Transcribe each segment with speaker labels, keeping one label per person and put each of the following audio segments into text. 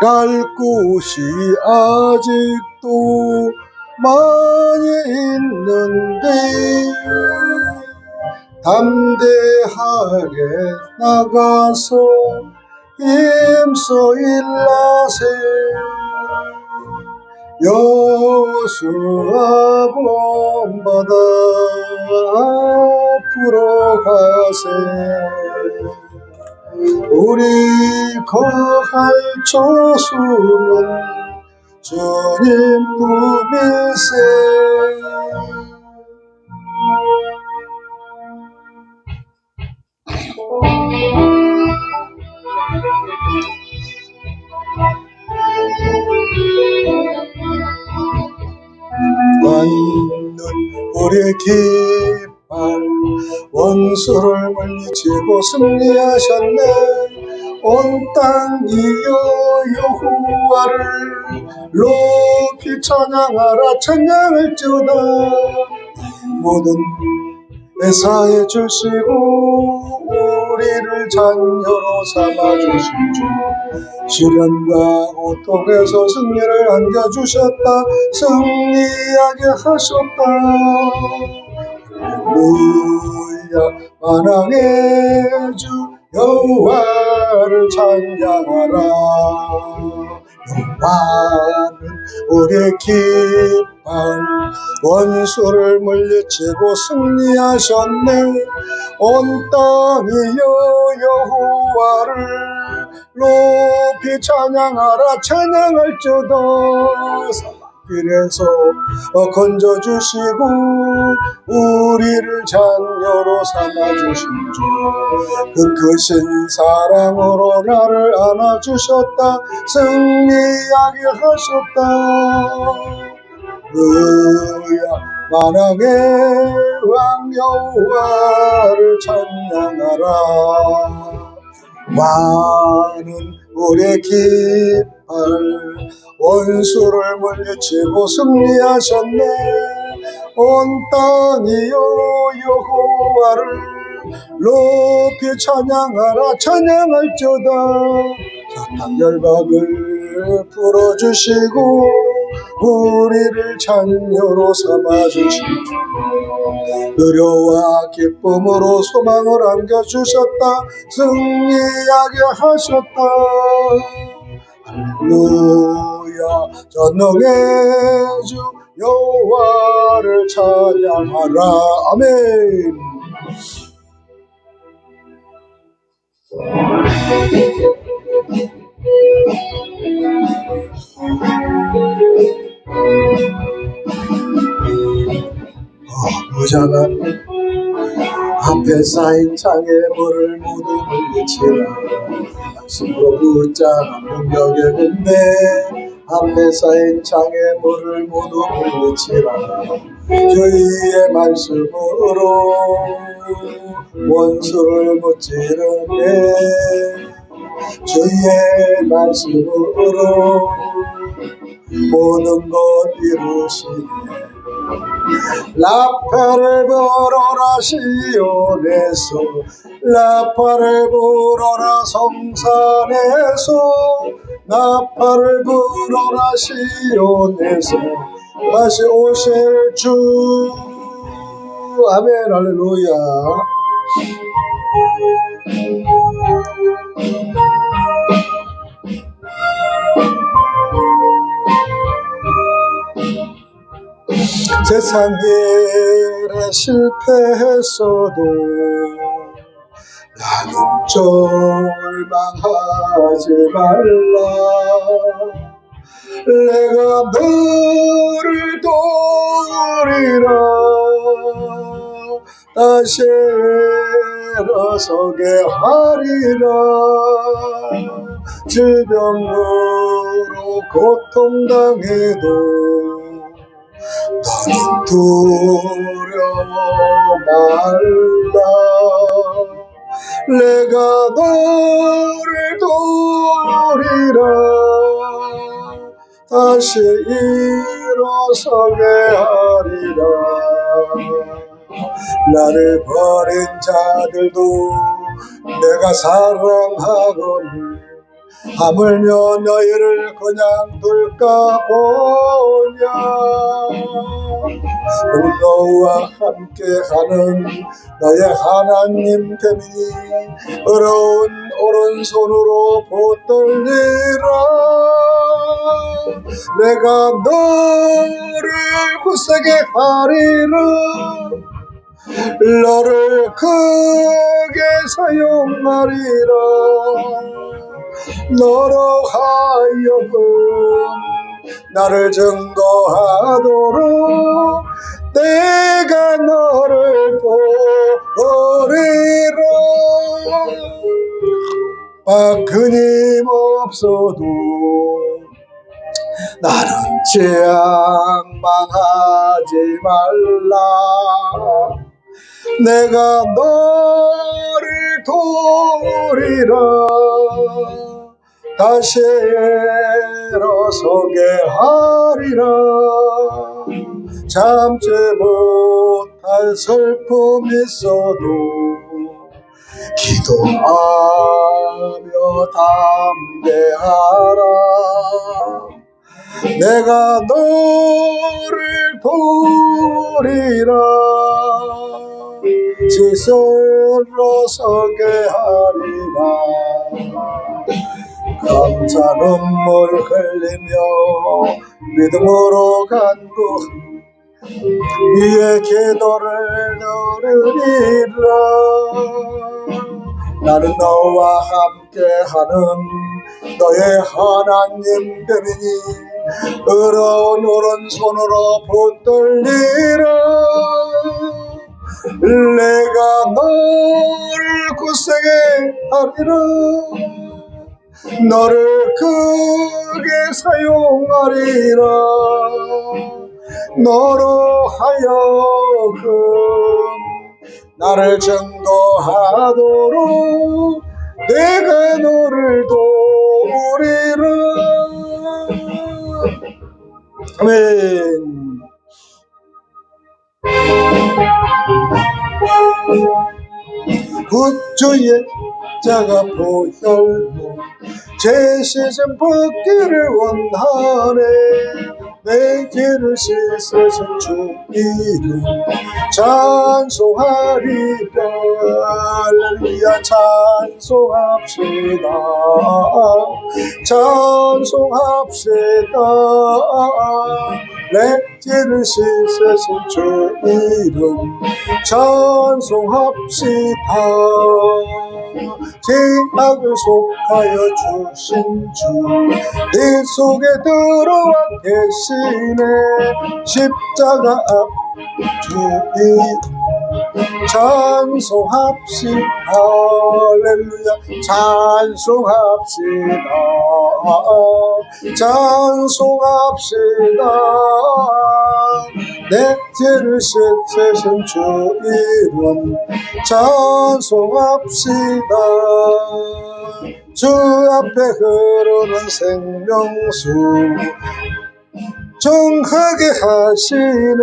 Speaker 1: 갈 곳이 아직도 많이 있는데 담대하게 나가서 힘써 일하세. 여수와 본바다 앞으로 가세. 우리 거할 조수는 주님 품일세. 왔는 우리의 깃발 원수를 물리치고 승리하셨네. 온 땅이여 여호와를 높이 찬양하라. 찬양할지어다. 모든 매사에 주시고 우리를 자녀로 삼아주신 주, 시련과 고통에서 승리를 안겨주셨다. 승리하게 하셨다. 할렐루야. 만왕의 주 여호와를 찬양하라. 여호와는 우리의 깃발 원수를 물리치고 승리하셨네. 온 땅이여 여호와를 높이 찬양하라. 찬양할지어다. 길에서 건져주시고 우리를 자녀로 삼아주신 주, 그 크신 사랑으로 나를 안아주셨다. 승리하게 하셨다. 할렐루야. 만왕의 왕 여호와를 찬양하라. 많은 우리의 깃발 원수를 물리치고 승리하셨네. 온 땅이여 여호와를 높이 찬양하라. 찬양할지어다. 사탄 열박을 풀어주시고 우리를 자녀로 삼아주신 주, 의료와 기쁨으로 소망을 안겨주셨다. 승리하게 하셨다. 할렐루야. 전능의 주 여호와를 찬양하라. 아멘. 무장한 앞에 쌓인 창에 물을 모두 물리치라. 말씀으로 붙잡은 능력의 군대, 앞에 쌓인 창에 물을 모두 물리치라. 주의 말씀으로 원수를 무찌르네. 주의 말씀으로 모든 것 이루시네. 라파를 불어라 시온에서, 라파를 불어라 성산에서, 라파를 불어라 시온에서 다시 오실 주. 아멘. 할렐루야. 세상 일에 실패했어도 나는 절망하지 말라. 내가 너를 도우리라. 다시 일어서게 하리라. 질병으로 고통당해도 너는 두려워 말라. 내가 너를 도우리라. 다시 일어서게 하리라. 나를 버린 자들도 내가 사랑하거늘 하물며 너희를 그냥 둘까 보냐. 너와 함께하는 나의 하나님 되미니 어려운 오른손으로 붙들리라. 내가 너를 굳세게 하리라. 너를 크게 사용하리라. 너로 하여금 나를 증거하도록 내가 너를 도우리라. 끊임없어도 나는 지양망하지 말라. 내가 너를 도우리라. 다시 일어서게 하리라. 참지 못할 슬픔이 있어도 기도하며 담대하라. 내가 너를 도우리라. 지스러 서게 하리라. 감사 눈물 흘리며 믿음으로 간구 이의 기도를 들으리라. 나는 너와 함께하는 너의 하나님 되미니 어려운 오른손으로 붙들리라. 내가 너를 굳세게 하리라. 너를 크게 사용하리라. 너로 하여금 나를 증거하도록 내가 너를 도우리라. 아멘. 구주의 자가 보혈로 제 시즌 벗기를 원하네. 내 죄를 씻으신 주 이름 찬송하리라. 할렐루야. 찬송합시다. 찬송합시다. 내 죄를 씻으신 주 이름 찬송합시다. 죄악을 속하여 주신 주 내 속에 들어와 계시네. 십자가 앞 주 이름 찬송합시다. 할렐루야. 찬송합시다. 찬송합시다. 내 죄를 씻으신 주 이름 찬송합시다. 주 앞에 흐르는 생명수 정하게 하시네.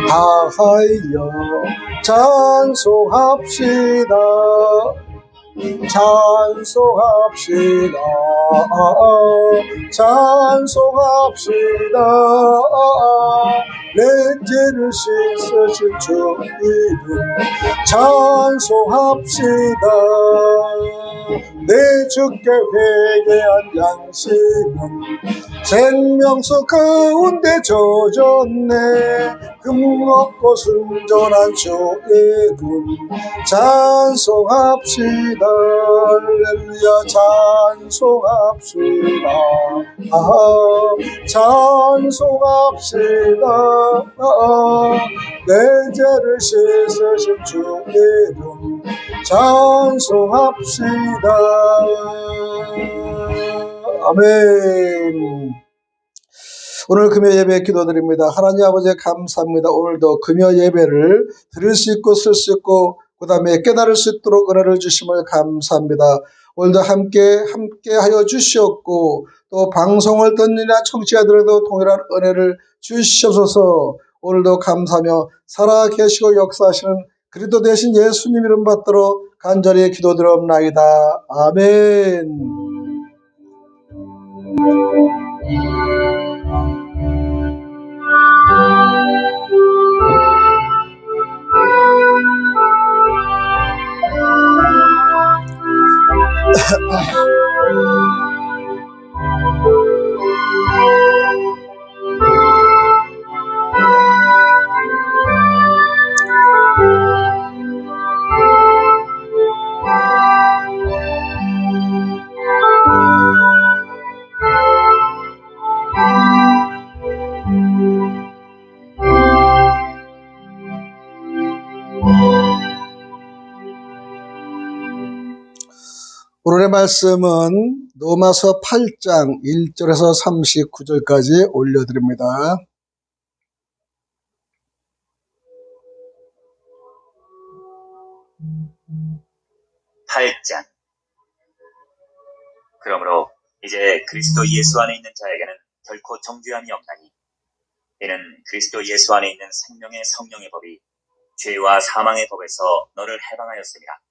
Speaker 1: 하하여 찬송합시다. 찬송합시다. 찬송합시다. 내 죄를 씻으신 주 이름 찬송합시다. 내 주께 회개한 양심은 생명수 가운데 젖었네. 금없고 순전한 주 이름 찬송합시다. 할렐루야. 찬송합시다. 찬송합시다. 내 죄를 씻으신 주 이름 찬송합시다. 아멘. 오늘 금요 예배 기도드립니다. 하나님 아버지 감사합니다. 오늘도 금요 예배를 드릴 수 있고 쓸 수 있고 그 다음에 깨달을 수 있도록 은혜를 주심을 감사합니다. 오늘도 함께 하여 주시옵고 또 방송을 듣는 청취자들에게도 동일한 은혜를 주시옵소서. 오늘도 감사하며 살아계시고 역사하시는 그리스도 되신 예수님 이름 받들어 간절히 기도드리옵나이다. 아멘. 오늘의 말씀은 로마서 8장 1절에서 39절까지 올려드립니다.
Speaker 2: 그러므로 이제 그리스도 예수 안에 있는 자에게는 결코 정죄함이 없나니 이는 그리스도 예수 안에 있는 생명의 성령의 법이 죄와 사망의 법에서 너를 해방하였습니다.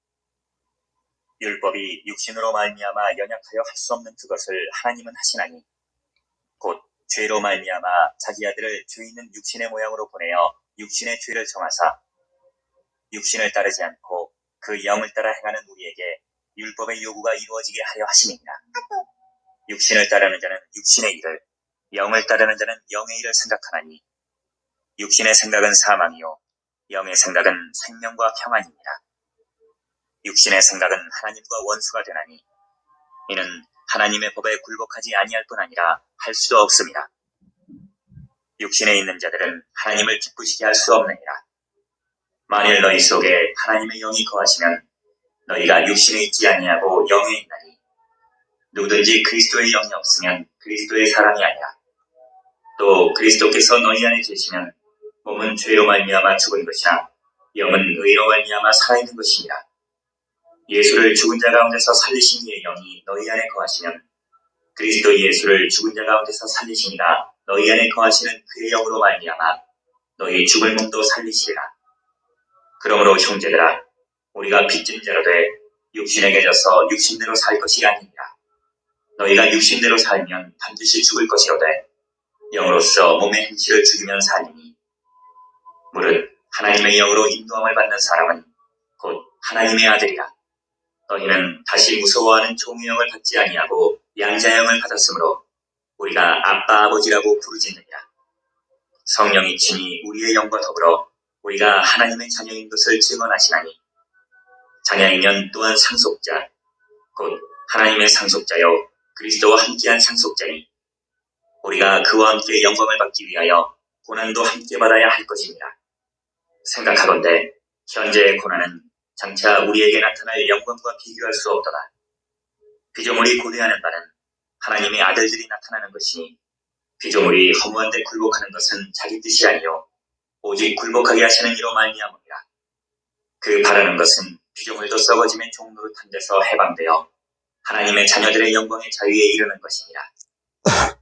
Speaker 2: 율법이 육신으로 말미암아 연약하여 할 수 없는 그것을 하나님은 하시나니 곧 죄로 말미암아 자기 아들을 죄 있는 육신의 모양으로 보내어 육신의 죄를 정하사 육신을 따르지 않고 그 영을 따라 행하는 우리에게 율법의 요구가 이루어지게 하려 하심이니라. 육신을 따르는 자는 육신의 일을, 영을 따르는 자는 영의 일을 생각하나니 육신의 생각은 사망이요 영의 생각은 생명과 평안이니라. 육신의 생각은 하나님과 원수가 되나니 이는 하나님의 법에 굴복하지 아니할 뿐 아니라 할 수도 없습니다. 육신에 있는 자들은 하나님을 기쁘시게 할 수 없느니라. 만일 너희 속에 하나님의 영이 거하시면 너희가 육신에 있지 아니하고 영에 있나니 누구든지 그리스도의 영이 없으면 그리스도의 사람이 아니라. 또 그리스도께서 너희 안에 계시면 몸은 죄로 말미암아 죽은 것이나 영은 의로 말미암아 살아있는 것이니라. 예수를 죽은 자 가운데서 살리신 이의 영이 너희 안에 거하시면 그리스도 예수를 죽은 자 가운데서 살리시니가 너희 안에 거하시는 그의 영으로 말미암아 너희 죽을 몸도 살리시리라. 그러므로 형제들아, 우리가 빚진 자로 돼 육신에게 져서 육신대로 살 것이 아니니라. 너희가 육신대로 살면 반드시 죽을 것이로되 영으로서 몸의 행실을 죽이면 살리니 무릇 하나님의 영으로 인도함을 받는 사람은 곧 하나님의 아들이라. 너희는 다시 무서워하는 종의 영을 받지 아니하고 양자의 영을 받았으므로 우리가 아빠 아버지라고 부르짖느니라. 성령이 친히 우리의 영과 더불어 우리가 하나님의 자녀인 것을 증언하시나니 자녀이면 또한 상속자 곧 하나님의 상속자요 그리스도와 함께한 상속자니 우리가 그와 함께 영광을 받기 위하여 고난도 함께 받아야 할 것입니다. 생각하건대 현재의 고난은 장차 우리에게 나타날 영광과 비교할 수 없도다. 피조물이 고대하는 바는 하나님의 아들들이 나타나는 것이니 피조물이 허무한 데 굴복하는 것은 자기 뜻이 아니요 오직 굴복하게 하시는 이로 말미암으니라. 그 바라는 것은 피조물도 썩어짐의 종노릇한 데서 해방되어 하나님의 자녀들의 영광의 자유에 이르는 것이니라.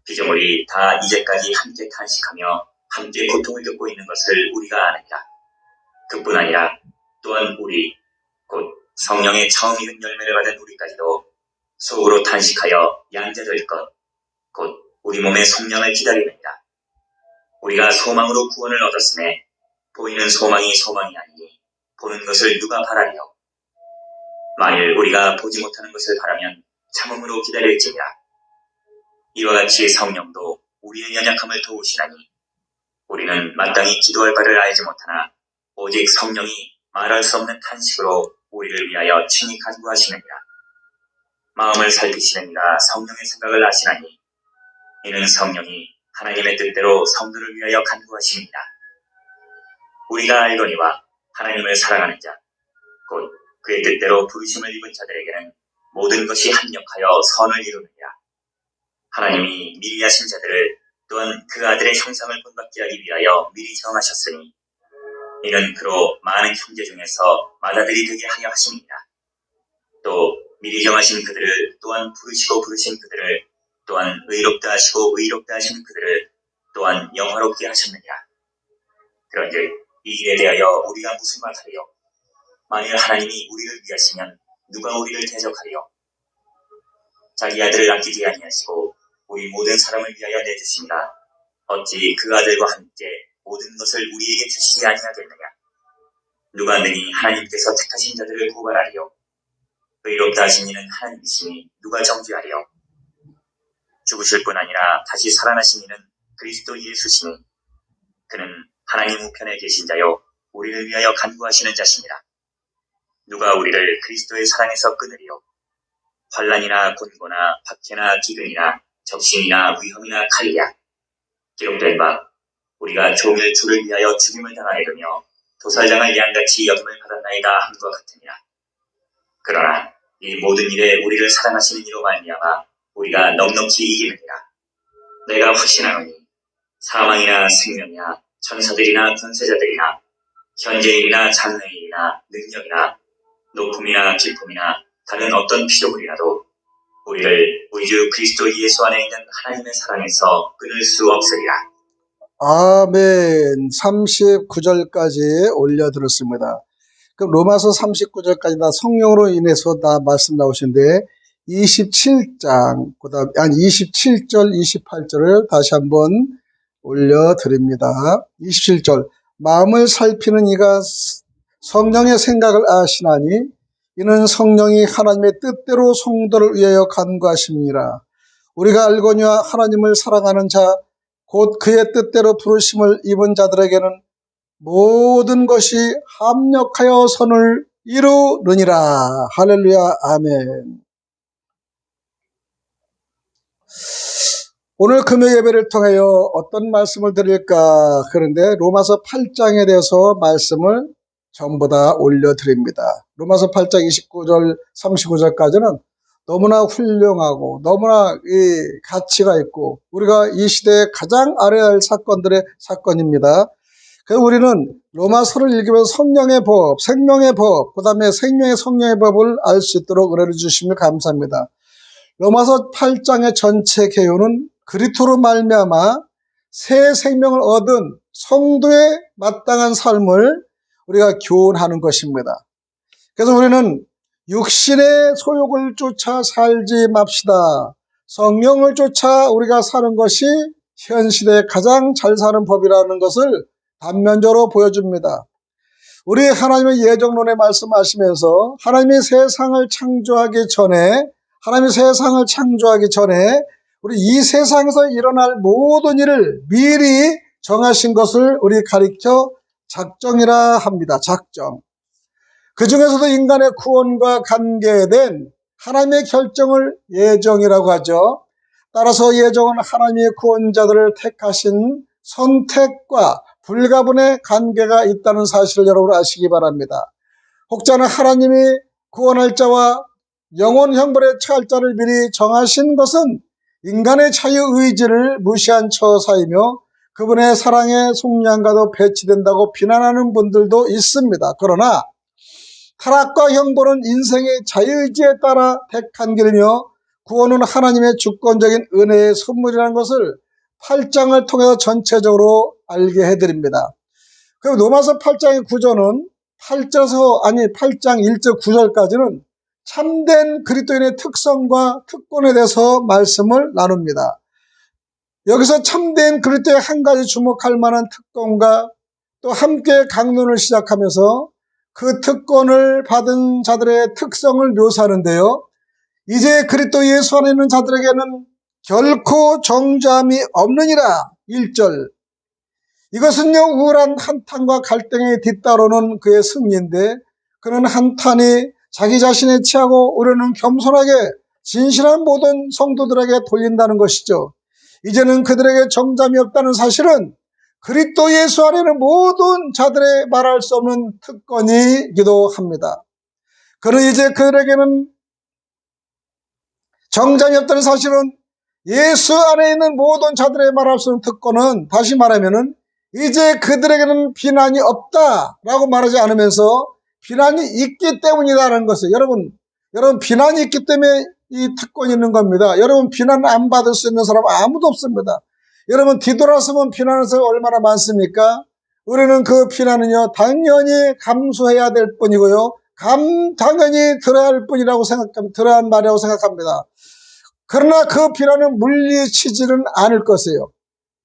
Speaker 2: 피조물이 다 이제까지 함께 탄식하며 함께 고통을 겪고 있는 것을 우리가 아느니라. 그뿐 아니라 또한 우리 곧 성령의 처음 익은 열매를 받은 우리까지도 속으로 탄식하여 양자될 것 곧 우리 몸의 성령을 기다리느니라. 우리가 소망으로 구원을 얻었으매 보이는 소망이 소망이 아니니 보는 것을 누가 바라리요. 만일 우리가 보지 못하는 것을 바라면 참음으로 기다릴지니라. 이와 같이 성령도 우리의 연약함을 도우시나니 우리는 마땅히 기도할 바를 알지 못하나 오직 성령이 말할 수 없는 탄식으로 우리를 위하여 친히 간구하시느니라. 마음을 살피시는 이가 성령의 생각을 아시나니 이는 성령이 하나님의 뜻대로 성도를 위하여 간구하시느니라. 우리가 알거니와 하나님을 사랑하는 자 곧 그의 뜻대로 부르심을 입은 자들에게는 모든 것이 합력하여 선을 이루느니라. 하나님이 미리 하신 자들을 또한 그 아들의 형상을 본받게 하기 위하여 미리 정하셨으니 이는 그로 많은 형제 중에서 맏아들이 되게 하려 하심이니라. 또 미리 정하신 그들을 또한 부르시고 부르신 그들을 또한 의롭다 하시고 의롭다 하신 그들을 또한 영화롭게 하셨느니라. 그런즉 이 일에 대하여 우리가 무슨 말하리요? 만일 하나님이 우리를 위하시면 누가 우리를 대적하리요? 자기 아들을 아끼지 아니하시고 우리 모든 사람을 위하여 내주시니라. 어찌 그 아들과 함께 모든 것을 우리에게 주시지 아니하겠느냐? 누가 능히 하나님께서 택하신 자들을 고발하리요? 의롭다 하신 이는 하나님이시니 누가 정죄하리요? 죽으실 뿐 아니라 다시 살아나신 이는 그리스도 예수시니 그는 하나님 우편에 계신 자요 우리를 위하여 간구하시는 자시니라. 누가 우리를 그리스도의 사랑에서 끊으리요? 환난이나 곤고나 박해나 기근이나 적신이나 위험이나 칼이야. 기록된 바 우리가 종일 주를 위하여 죽임을 당하려며 도살장을 양같이 여김을 받았나이다 함과 같으니라. 그러나 이 모든 일에 우리를 사랑하시는 이로 말미암아 우리가 넉넉히 이기느니라. 내가 확신하노니 사망이나 생명이나 천사들이나 권세자들이나 현재일이나 장래일이나 능력이나 높음이나 깊음이나 다른 어떤 피조물이라도 우리를 우리 주 그리스도 예수 안에 있는 하나님의 사랑에서 끊을 수 없으리라.
Speaker 1: 아멘. 39절까지 올려드렸습니다. 그럼 로마서 39절까지 다 성령으로 인해서 다 말씀 나오신데 27장, 그 다음, 27절, 28절을 다시 한번 올려드립니다. 27절. 마음을 살피는 이가 성령의 생각을 아시나니 이는 성령이 하나님의 뜻대로 성도를 위하여 간구하심이니라. 우리가 알거니와 하나님을 사랑하는 자, 곧 그의 뜻대로 부르심을 입은 자들에게는 모든 것이 합력하여 선을 이루느니라. 할렐루야. 아멘. 오늘 금요 예배를 통하여 어떤 말씀을 드릴까? 그런데 로마서 8장에 대해서 말씀을 전부 다 올려드립니다. 로마서 8장 29절, 39절까지는 너무나 훌륭하고 너무나 이 가치가 있고 우리가 이 시대에 가장 알아야 할 사건들의 사건입니다. 그래서 우리는 로마서를 읽으면서 성령의 법, 생명의 법, 그 다음에 생명의 성령의 법을 알 수 있도록 은혜를 주시면 감사합니다. 로마서 8장의 전체 개요는 그리스도로 말미암아 새 생명을 얻은 성도의 마땅한 삶을 우리가 교훈하는 것입니다. 그래서 우리는 육신의 소욕을 쫓아 살지 맙시다. 성령을 쫓아 우리가 사는 것이 현 시대에 가장 잘 사는 법이라는 것을 단면적으로 보여줍니다. 우리 하나님의 예정론에 말씀하시면서 하나님이 세상을 창조하기 전에 우리 이 세상에서 일어날 모든 일을 미리 정하신 것을 우리 가리켜 작정이라 합니다. 작정. 그 중에서도 인간의 구원과 관계된 하나님의 결정을 예정이라고 하죠. 따라서 예정은 하나님의 구원자들을 택하신 선택과 불가분의 관계가 있다는 사실을 여러분 아시기 바랍니다. 혹자는 하나님이 구원할 자와 영원 형벌에 처할 자를 미리 정하신 것은 인간의 자유의지를 무시한 처사이며 그분의 사랑의 속량과도 배치된다고 비난하는 분들도 있습니다. 그러나 타락과 형벌은 인생의 자유의지에 따라 택한 길이며 구원은 하나님의 주권적인 은혜의 선물이라는 것을 8장을 통해서 전체적으로 알게 해드립니다. 그럼 로마서 8장의 구조는 8장 1절 9절까지는 참된 그리스도인의 특성과 특권에 대해서 말씀을 나눕니다. 여기서 참된 그리스도의 한 가지 주목할 만한 특권과 또 함께 강론을 시작하면서 그 특권을 받은 자들의 특성을 묘사하는데요. 이제 그리스도 예수 안에 있는 자들에게는 결코 정죄함이 없느니라. 1절. 이것은요, 우울한 한탄과 갈등에 뒤따르는 그의 승리인데 그는 한탄이 자기 자신에 취하고 우리는 겸손하게 진실한 모든 성도들에게 돌린다는 것이죠. 이제는 그들에게 정잠이 없다는 사실은 그리스도 예수 안에는 모든 자들의 말할 수 없는 특권이기도 합니다. 그는 이제 그들에게는 정잠이 없다는 사실은 예수 안에 있는 모든 자들의 말할 수 없는 특권은 다시 말하면은 이제 그들에게는 비난이 없다라고 말하지 않으면서 비난이 있기 때문이라는 것을 여러분 여러분, 비난이 있기 때문에 이 특권이 있는 겁니다. 여러분, 비난 안 받을 수 있는 사람 아무도 없습니다. 여러분, 뒤돌아서면 비난하는 사람 얼마나 많습니까? 우리는 그 비난은요, 당연히 감수해야 될 뿐이고요, 당연히 들어야 할 뿐이라고 생각합니다. 들어야 할 말이라고 생각합니다. 그러나 그 비난은 물리치지는 않을 것이에요.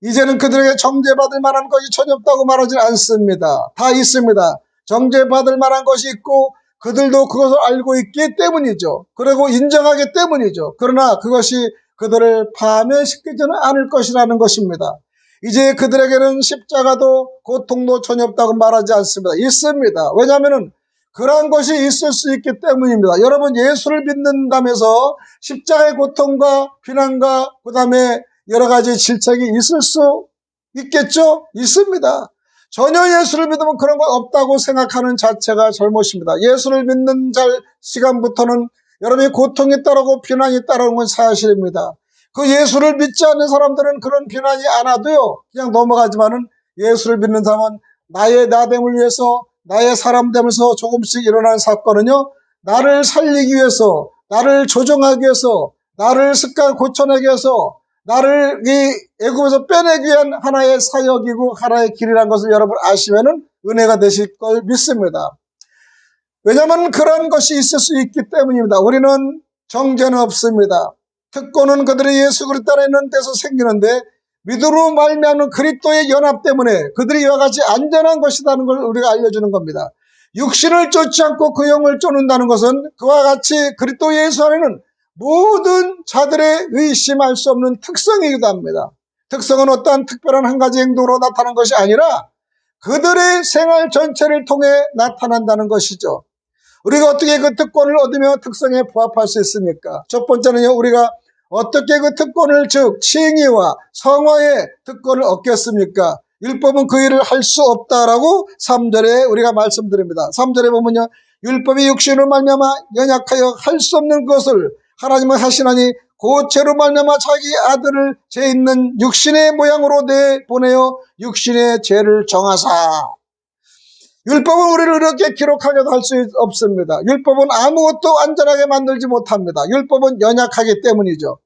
Speaker 1: 이제는 그들에게 정죄받을 만한 것이 전혀 없다고 말하지 않습니다. 다 있습니다. 정죄받을 만한 것이 있고 그들도 그것을 알고 있기 때문이죠. 그리고 인정하기 때문이죠. 그러나 그것이 그들을 파멸시키지는 않을 것이라는 것입니다. 이제 그들에게는 십자가도 고통도 전혀 없다고 말하지 않습니다. 있습니다. 왜냐하면 그러한 것이 있을 수 있기 때문입니다. 여러분, 예수를 믿는다면서 십자가의 고통과 비난과 그 다음에 여러 가지 질책이 있을 수 있겠죠? 있습니다. 전혀 예수를 믿으면 그런 건 없다고 생각하는 자체가 잘못입니다. 예수를 믿는 시간부터는 여러분이 고통이 따르고 비난이 따르는 건 사실입니다. 그 예수를 믿지 않는 사람들은 그런 비난이 안 와도요, 그냥 넘어가지만은 예수를 믿는 사람은 나의 나됨을 위해서, 나의 사람 되면서 조금씩 일어나는 사건은요, 나를 살리기 위해서, 나를 조정하기 위해서, 나를 습관 고쳐내기 위해서, 나를 이 애굽에서 빼내기 위한 하나의 사역이고 하나의 길이라는 것을 여러분 아시면은 은혜가 되실 걸 믿습니다. 왜냐하면 그런 것이 있을 수 있기 때문입니다. 우리는 정죄는 없습니다. 특권은 그들이 예수 그리스도 안에 있는 데서 생기는데 믿음으로 말미암는 그리스도의 연합 때문에 그들이 이와 같이 안전한 것이라는 걸 우리가 알려주는 겁니다. 육신을 쫓지 않고 그 영을 쫓는다는 것은 그와 같이 그리스도 예수 안에는 모든 자들의 의심할 수 없는 특성이기도 합니다. 특성은 어떠한 특별한 한 가지 행동으로 나타난 것이 아니라 그들의 생활 전체를 통해 나타난다는 것이죠. 우리가 어떻게 그 특권을 얻으며 특성에 부합할 수 있습니까? 첫 번째는요, 우리가 어떻게 그 특권을, 즉 칭의와 성화의 특권을 얻겠습니까? 율법은 그 일을 할 수 없다라고 3절에 우리가 말씀드립니다. 3절에 보면요, 율법이 육신으로 말미암아 연약하여 할 수 없는 것을 하나님은 하시나니 그 죄로 말미암아 자기 아들을 죄 있는 육신의 모양으로 내보내어 육신의 죄를 정하사. 율법은 우리를 이렇게 기록하게도 할 수 없습니다. 율법은 아무것도 안전하게 만들지 못합니다. 율법은 연약하기 때문이죠.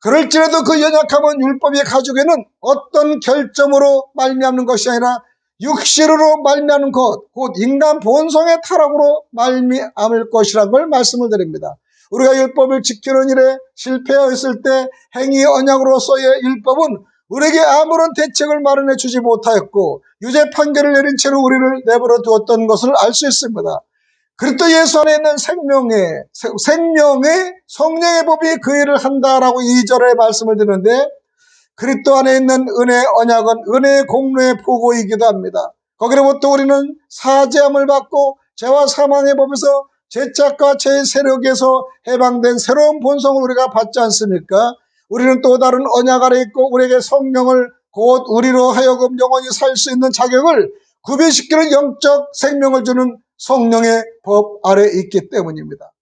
Speaker 1: 그럴지라도 그 연약함은 율법이 가지고 있는 어떤 결점으로 말미암는 것이 아니라 육신으로 말미암는 것, 곧 인간 본성의 타락으로 말미암을 것이라는 걸 말씀을 드립니다. 우리가 율법을 지키는 일에 실패하였을 때 행위 언약으로서의 율법은 우리에게 아무런 대책을 마련해 주지 못하였고 유죄 판결을 내린 채로 우리를 내버려 두었던 것을 알 수 있습니다. 그리스도 예수 안에 있는 생명의 성령의 법이 그 일을 한다라고 2절에 말씀을 드리는데, 그리스도 안에 있는 은혜의 언약은 은혜의 공로의 보고이기도 합니다. 거기로부터 우리는 사죄함을 받고 죄와 사망의 법에서 죄책과 죄의 세력에서 해방된 새로운 본성을 우리가 받지 않습니까? 우리는 또 다른 언약 아래 있고 우리에게 성령을, 곧 우리로 하여금 영원히 살 수 있는 자격을 구비시키는 영적 생명을 주는 성령의 법 아래 있기 때문입니다.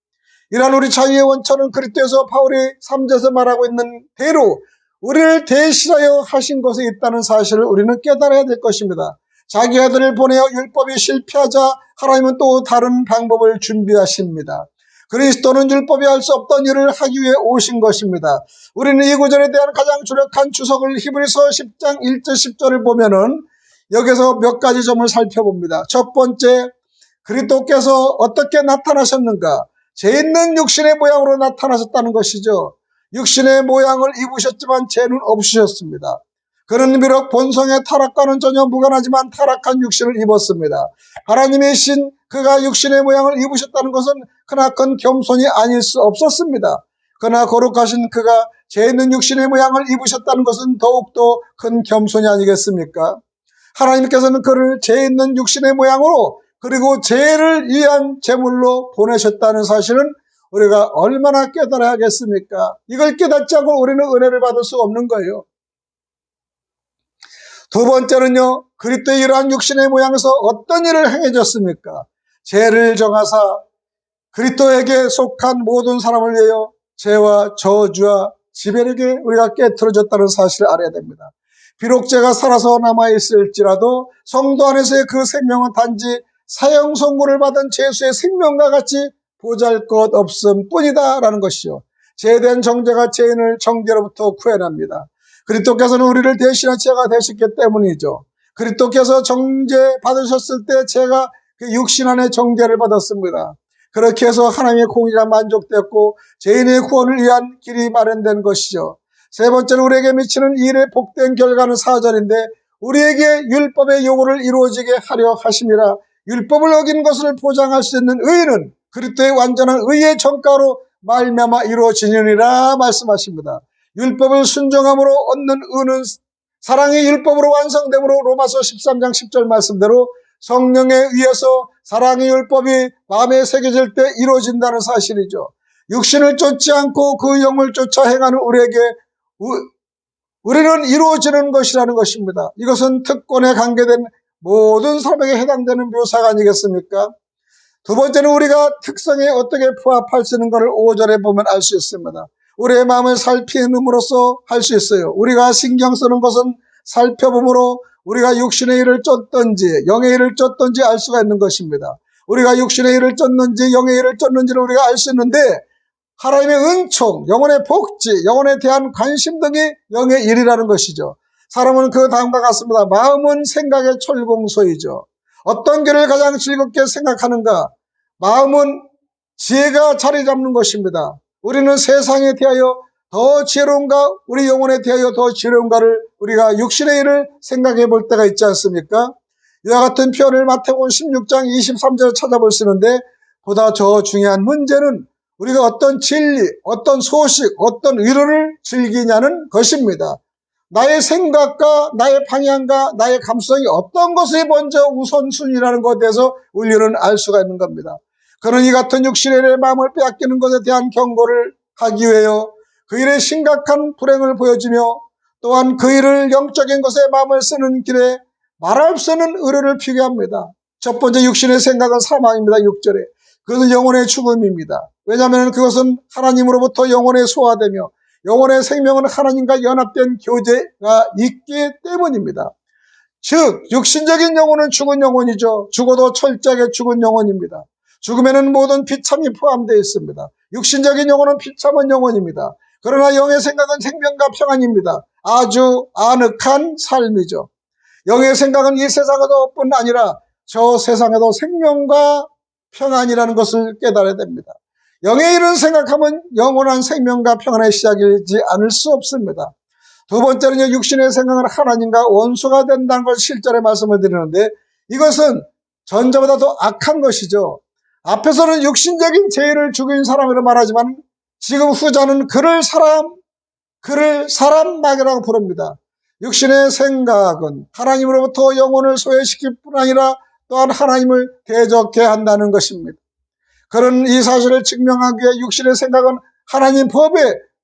Speaker 1: 이러한 우리 자유의 원천은 그리스도에서 바울이 3절에서 말하고 있는 대로 우리를 대신하여 하신 것에 있다는 사실을 우리는 깨달아야 될 것입니다. 자기 아들을 보내어 율법이 실패하자 하나님은 또 다른 방법을 준비하십니다. 그리스도는 율법이 할 수 없던 일을 하기 위해 오신 것입니다. 우리는 이 구절에 대한 가장 주력한 주석을 히브리서 10장 1절 10절을 보면은 여기서 몇 가지 점을 살펴봅니다. 첫 번째, 그리스도께서 어떻게 나타나셨는가? 죄 있는 육신의 모양으로 나타나셨다는 것이죠. 육신의 모양을 입으셨지만 죄는 없으셨습니다. 그는 비록 본성의 타락과는 전혀 무관하지만 타락한 육신을 입었습니다. 하나님의 신 그가 육신의 모양을 입으셨다는 것은 크나큰 겸손이 아닐 수 없었습니다. 그러나 거룩하신 그가 죄 있는 육신의 모양을 입으셨다는 것은 더욱더 큰 겸손이 아니겠습니까? 하나님께서는 그를 죄 있는 육신의 모양으로 그리고 죄를 위한 제물로 보내셨다는 사실은 우리가 얼마나 깨달아야겠습니까? 이걸 깨닫지 않고 우리는 은혜를 받을 수 없는 거예요. 두 번째는요, 그리스도의 이러한 육신의 모양에서 어떤 일을 행해졌습니까? 죄를 정하사 그리스도에게 속한 모든 사람을 위하여 죄와 저주와 지배력에 우리가 깨트려졌다는 사실을 알아야 됩니다. 비록 죄가 살아서 남아있을지라도 성도 안에서의 그 생명은 단지 사형 선고를 받은 죄수의 생명과 같이 보잘것없음 뿐이다 라는 것이죠. 제된 정죄가 죄인을 정죄로부터 구해냅니다. 그리스도께서는 우리를 대신한 죄가 되셨기 때문이죠. 그리스도께서 정죄 받으셨을 때 제가 그 육신 안에 정죄를 받았습니다. 그렇게 해서 하나님의 공의가 만족되었고 죄인의 구원을 위한 길이 마련된 것이죠. 세 번째로 우리에게 미치는 일의 복된 결과는 4절인데 우리에게 율법의 요구를 이루어지게 하려 하심이라. 율법을 어긴 것을 보장할 수 있는 의는 그리스도의 완전한 의의 전가로 말미암아 이루어지느니라 말씀하십니다. 율법을 순종함으로 얻는 의는 사랑의 율법으로 완성됨으로 로마서 13장 10절 말씀대로 성령에 의해서 사랑의 율법이 마음에 새겨질 때 이루어진다는 사실이죠. 육신을 쫓지 않고 그 영을 쫓아 행하는 우리에게 우리는 이루어지는 것이라는 것입니다. 이것은 특권에 관계된 모든 사람에게 해당되는 묘사가 아니겠습니까? 두 번째는 우리가 특성에 어떻게 부합할 수 있는 것을 5절에 보면 알 수 있습니다. 우리의 마음을 살피는으로써 할 수 있어요. 우리가 신경 쓰는 것은 살펴봄으로 우리가 육신의 일을 쫓든지 영의 일을 쫓든지 알 수가 있는 것입니다. 우리가 육신의 일을 쫓는지 영의 일을 쫓는지를 우리가 알 수 있는데 하나님의 은총, 영혼의 복지, 영혼에 대한 관심 등이 영의 일이라는 것이죠. 사람은 그 다음과 같습니다. 마음은 생각의 철공소이죠. 어떤 길을 가장 즐겁게 생각하는가? 마음은 지혜가 자리 잡는 것입니다. 우리는 세상에 대하여 더 지혜로운가, 우리 영혼에 대하여 더 지혜로운가를 우리가 육신의 일을 생각해 볼 때가 있지 않습니까? 이와 같은 표현을 마태복음 16장 23절에 찾아볼 수 있는데 보다 더 중요한 문제는 우리가 어떤 진리, 어떤 소식, 어떤 위로를 즐기냐는 것입니다. 나의 생각과 나의 방향과 나의 감성이 어떤 것이 먼저 우선순위라는 것에 대해서 우리는 알 수가 있는 겁니다. 그는 이 같은 육신의 일의 마음을 빼앗기는 것에 대한 경고를 하기 위하여 그 일의 심각한 불행을 보여주며 또한 그 일을 영적인 것에 마음을 쓰는 길에 말할 수 없는 의료를 피하합니다. 첫 번째 육신의 생각은 사망입니다. 6절에. 그것은 영혼의 죽음입니다. 왜냐하면 그것은 하나님으로부터 영혼에 소화되며 영혼의 생명은 하나님과 연합된 교제가 있기 때문입니다. 즉 육신적인 영혼은 죽은 영혼이죠. 죽어도 철저하게 죽은 영혼입니다. 죽음에는 모든 비참이 포함되어 있습니다. 육신적인 영혼은 비참한 영혼입니다. 그러나 영의 생각은 생명과 평안입니다. 아주 아늑한 삶이죠. 영의 생각은 이 세상에도 뿐 아니라 저 세상에도 생명과 평안이라는 것을 깨달아야 됩니다. 영의 일은 생각하면 영원한 생명과 평안의 시작이지 않을 수 없습니다. 두 번째는요, 육신의 생각은 하나님과 원수가 된다는 걸 실제로 말씀을 드리는데 이것은 전자보다 더 악한 것이죠. 앞에서는 육신적인 죄를 죽인 사람이라고 말하지만 지금 후자는 그를 사람 마귀라고 부릅니다. 육신의 생각은 하나님으로부터 영혼을 소외시킬 뿐 아니라 또한 하나님을 대적해 한다는 것입니다. 그런 이 사실을 증명하기 위해 육신의 생각은 하나님 법에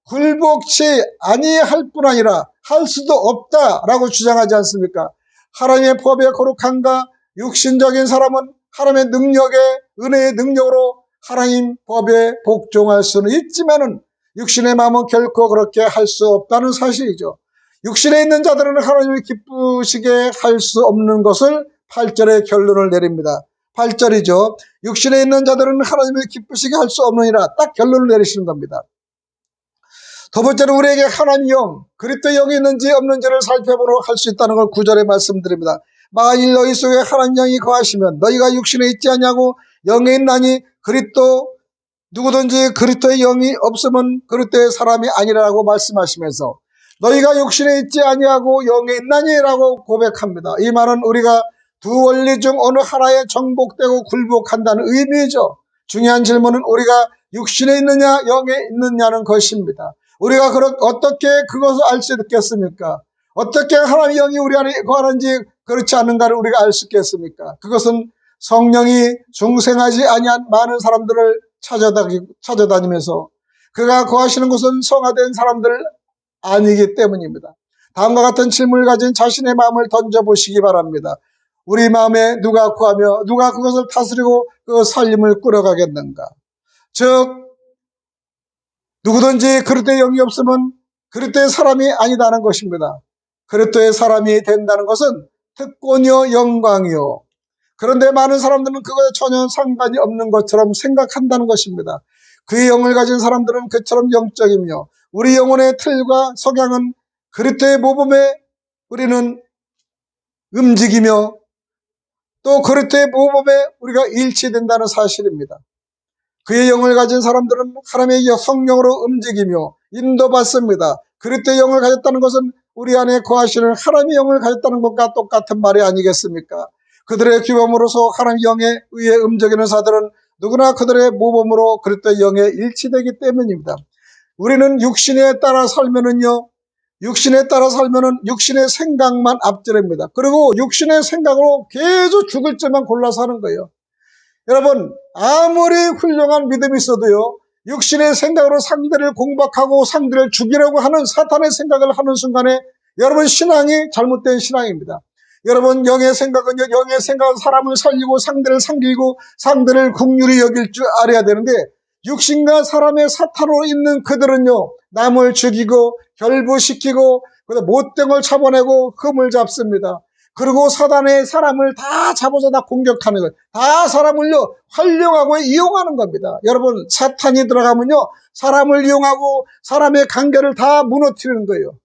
Speaker 1: 굴복치 아니할 뿐 아니라 할 수도 없다라고 주장하지 않습니까? 하나님의 법에 거룩한가? 육신적인 사람은 하나님의 능력에 은혜의 능력으로 하나님 법에 복종할 수는 있지만은 육신의 마음은 결코 그렇게 할 수 없다는 사실이죠. 육신에 있는 자들은 하나님을 기쁘시게 할 수 없는 것을 8절의 결론을 내립니다. 8절이죠. 육신에 있는 자들은 하나님을 기쁘시게 할 수 없느니라. 딱 결론을 내리시는 겁니다. 두 번째는 우리에게 하나님 영, 그리스도 영이 있는지 없는지를 살펴보도록 할 수 있다는 걸 9절에 말씀드립니다. 만일 너희 속에 하나님 영이 거하시면 너희가 육신에 있지 않냐고 영에 있나니 그리스도 누구든지 그리스도의 영이 없으면 그리스도의 사람이 아니라고 말씀하시면서 너희가 육신에 있지 아니하고 영에 있나니라고 고백합니다. 이 말은 우리가 두 원리 중 어느 하나에 정복되고 굴복한다는 의미죠. 중요한 질문은 우리가 육신에 있느냐 영에 있느냐는 것입니다. 우리가 어떻게 그것을 알 수 있겠습니까? 어떻게 하나님의 영이 우리 안에 거하는지 그렇지 않은가를 우리가 알 수 있겠습니까? 그것은 성령이 중생하지 아니한 많은 사람들을 찾아다니면서 그가 거하시는 곳은 성화된 사람들 아니기 때문입니다. 다음과 같은 질문을 가진 자신의 마음을 던져보시기 바랍니다. 우리 마음에 누가 거하며 누가 그것을 다스리고 그 살림을 꾸려가겠는가? 즉 누구든지 그리스도의 영이 없으면 그리스도의 사람이 아니다는 것입니다. 그리스도의 사람이 된다는 것은 특권이요 영광이요 그런데 많은 사람들은 그거에 전혀 상관이 없는 것처럼 생각한다는 것입니다. 그의 영을 가진 사람들은 그처럼 영적이며 우리 영혼의 틀과 석양은 그리스도의 모범에 우리는 움직이며 또 그리스도의 모범에 우리가 일치된다는 사실입니다. 그의 영을 가진 사람들은 하나님의 성령으로 움직이며 인도받습니다. 그리스도의 영을 가졌다는 것은 우리 안에 거하시는 하나님의 영을 가졌다는 것과 똑같은 말이 아니겠습니까? 그들의 규범으로서 하나님의 영에 의해 움직이는 자들은 누구나 그들의 모범으로 그리스도의 영에 일치되기 때문입니다. 우리는 육신에 따라 살면은요, 육신에 따라 살면은 육신의 생각만 앞지릅니다. 그리고 육신의 생각으로 계속 죽을 줄만 골라서 하는 거예요. 여러분, 아무리 훌륭한 믿음이 있어도요, 육신의 생각으로 상대를 공박하고 상대를 죽이려고 하는 사탄의 생각을 하는 순간에 여러분 신앙이 잘못된 신앙입니다. 여러분, 영의 생각은요, 영의 생각은 사람을 살리고 상대를 상기고 상대를 긍휼히 여길 줄 알아야 되는데, 육신과 사람의 사탄으로 있는 그들은요, 남을 죽이고 결부시키고 못된 걸 잡아내고 흠을 잡습니다. 그리고 사단의 사람을 다 잡아서 다 공격하는 거예요. 다 사람을요, 활용하고 이용하는 겁니다. 여러분, 사탄이 들어가면요, 사람을 이용하고 사람의 관계를 다 무너뜨리는 거예요.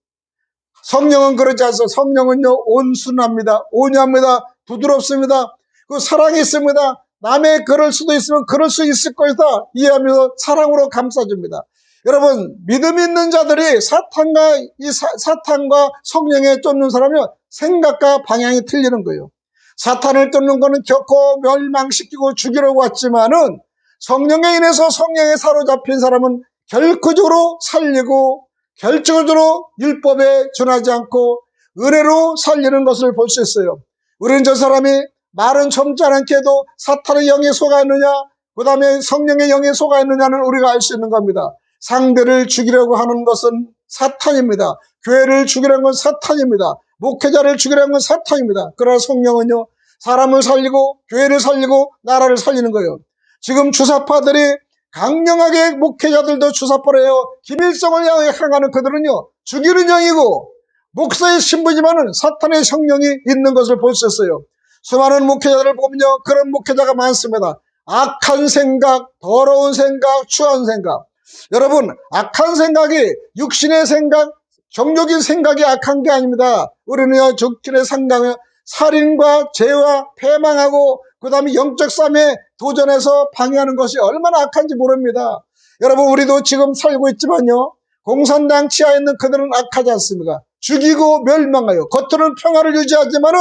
Speaker 1: 성령은 그러지 않습니다. 성령은요, 온순합니다. 온유합니다. 부드럽습니다. 그 사랑이 있습니다. 남의 그럴 수도 있으면 그럴 수 있을 것이다 이해하면서 사랑으로 감싸줍니다. 여러분, 믿음 있는 자들이 사탄과 성령에 쫓는 사람은 생각과 방향이 틀리는 거예요. 사탄을 쫓는 거는 결코 멸망시키고 죽이려고 왔지만은 성령에 인해서 성령에 사로잡힌 사람은 결코적으로 살리고 결정적으로 율법에 준하지 않고 은혜로 살리는 것을 볼 수 있어요. 우리는 저 사람이 말은 점잖게도 사탄의 영에 속아 있느냐, 그 다음에 성령의 영에 속아 있느냐는 우리가 알 수 있는 겁니다. 상대를 죽이려고 하는 것은 사탄입니다. 교회를 죽이려는 건 사탄입니다. 목회자를 죽이려는 건 사탄입니다. 그러나 성령은요, 사람을 살리고 교회를 살리고 나라를 살리는 거예요. 지금 주사파들이 강력하게 목회자들도 주사파를 해요. 김일성을 향하는 그들은요, 죽이는 영이고 목사의 신분이지만은 사탄의 성령이 있는 것을 볼 수 있어요. 수많은 목회자들을 보면요, 그런 목회자가 많습니다. 악한 생각, 더러운 생각, 추한 생각. 여러분, 악한 생각이 육신의 생각, 정욕인 생각이 악한 게 아닙니다. 우리는요, 육신의 생각은 살인과 죄와 패망하고 그 다음에 영적 싸움에 도전해서 방해하는 것이 얼마나 악한지 모릅니다. 여러분, 우리도 지금 살고 있지만요, 공산당 치하에 있는 그들은 악하지 않습니까? 죽이고 멸망하여 겉으로는 평화를 유지하지만은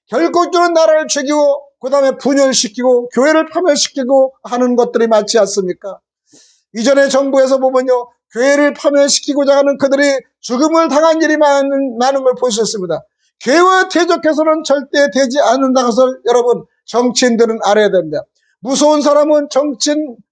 Speaker 1: 결국적으로 나라를 죽이고 그 다음에 분열시키고 교회를 파멸시키고 하는 것들이 많지 않습니까? 이전에 정부에서 보면요, 교회를 파멸시키고자 하는 그들이 죽음을 당한 일이 많은 걸 볼 수 있습니다. 교회와 대적해서는 절대 되지 않는다는 것을 여러분, 정치인들은 알아야 됩니다. 무서운 사람은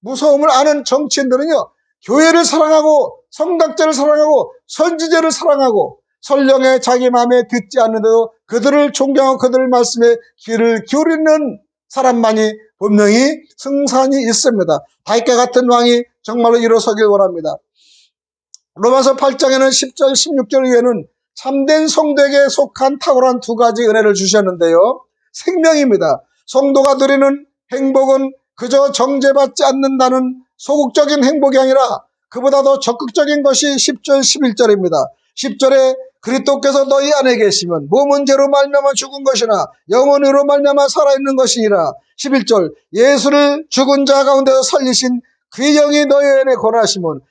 Speaker 1: 무서움을 아는 정치인들은요, 교회를 사랑하고 성당자를 사랑하고 선지자를 사랑하고 설령에 자기 마음에 듣지 않는데도 그들을 존경하고 그들 말씀에 귀를 기울이는 사람만이 분명히 승산이 있습니다. 다윗과 같은 왕이 정말로 일어서길 원합니다. 로마서 8장에는 10절 16절 이후에는 참된 성도에게 속한 탁월한 두 가지 은혜를 주셨는데요, 생명입니다. 성도가 누리는 행복은 그저 정죄받지 않는다는 소극적인 행복이 아니라 그보다 더 적극적인 것이 10절 11절입니다. 10절에 그리스도께서 너희 안에 계시면 몸은 죄로 말미암아 죽은 것이나 영혼으로 말미암아 살아있는 것이니라. 11절 예수를 죽은 자 가운데서 살리신 그의 영이 너희 안에 거하시면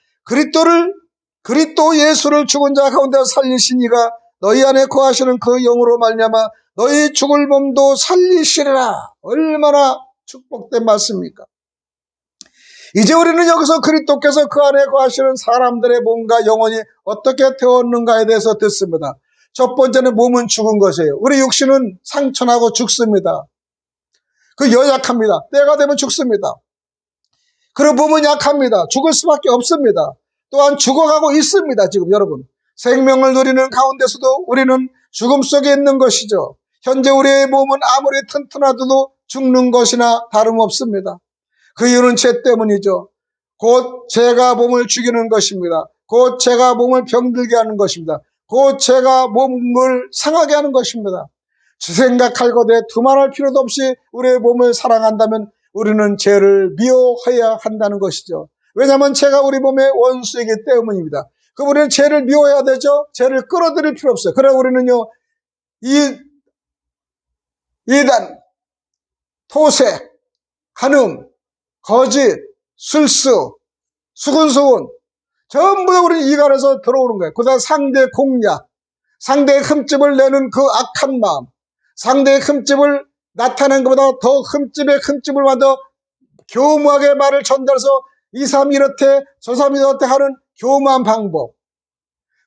Speaker 1: 그리스도 예수를 죽은 자 가운데서 살리신 이가 너희 안에 거하시는 그 영으로 말미암아 너희 죽을 몸도 살리시리라. 얼마나 축복된 말씀입니까? 이제 우리는 여기서 그리스도께서 그 안에 거하시는 사람들의 몸과 영혼이 어떻게 되었는가에 대해서 듣습니다. 첫 번째는 몸은 죽은 것이에요. 우리 육신은 상처나고 죽습니다. 그 연약합니다. 때가 되면 죽습니다. 그리고 몸은 약합니다. 죽을 수밖에 없습니다. 또한 죽어가고 있습니다. 지금 여러분, 생명을 누리는 가운데서도 우리는 죽음 속에 있는 것이죠. 현재 우리의 몸은 아무리 튼튼하도 죽는 것이나 다름없습니다. 그 이유는 죄 때문이죠. 곧 죄가 몸을 죽이는 것입니다. 곧 죄가 몸을 병들게 하는 것입니다. 곧 죄가 몸을 상하게 하는 것입니다. 생각할거대 두말할 필요도 없이 우리의 몸을 사랑한다면 우리는 죄를 미워해야 한다는 것이죠. 왜냐하면 죄가 우리 몸의 원수이기 때문입니다. 그럼 우리는 죄를 미워해야 되죠. 죄를 끌어들일 필요 없어요. 그래 우리는요, 이단, 토색, 간음, 거짓, 술수, 수근수군 전부 다 우리 이간에서 들어오는 거예요. 그다음 상대 공략, 상대의 흠집을 내는 그 악한 마음, 상대의 흠집을 나타낸 것보다 더 흠집을 만들어 교묘하게 말을 전달해서 이 사람이 이렇대 저 사람이 이렇대 하는 교묘한 방법.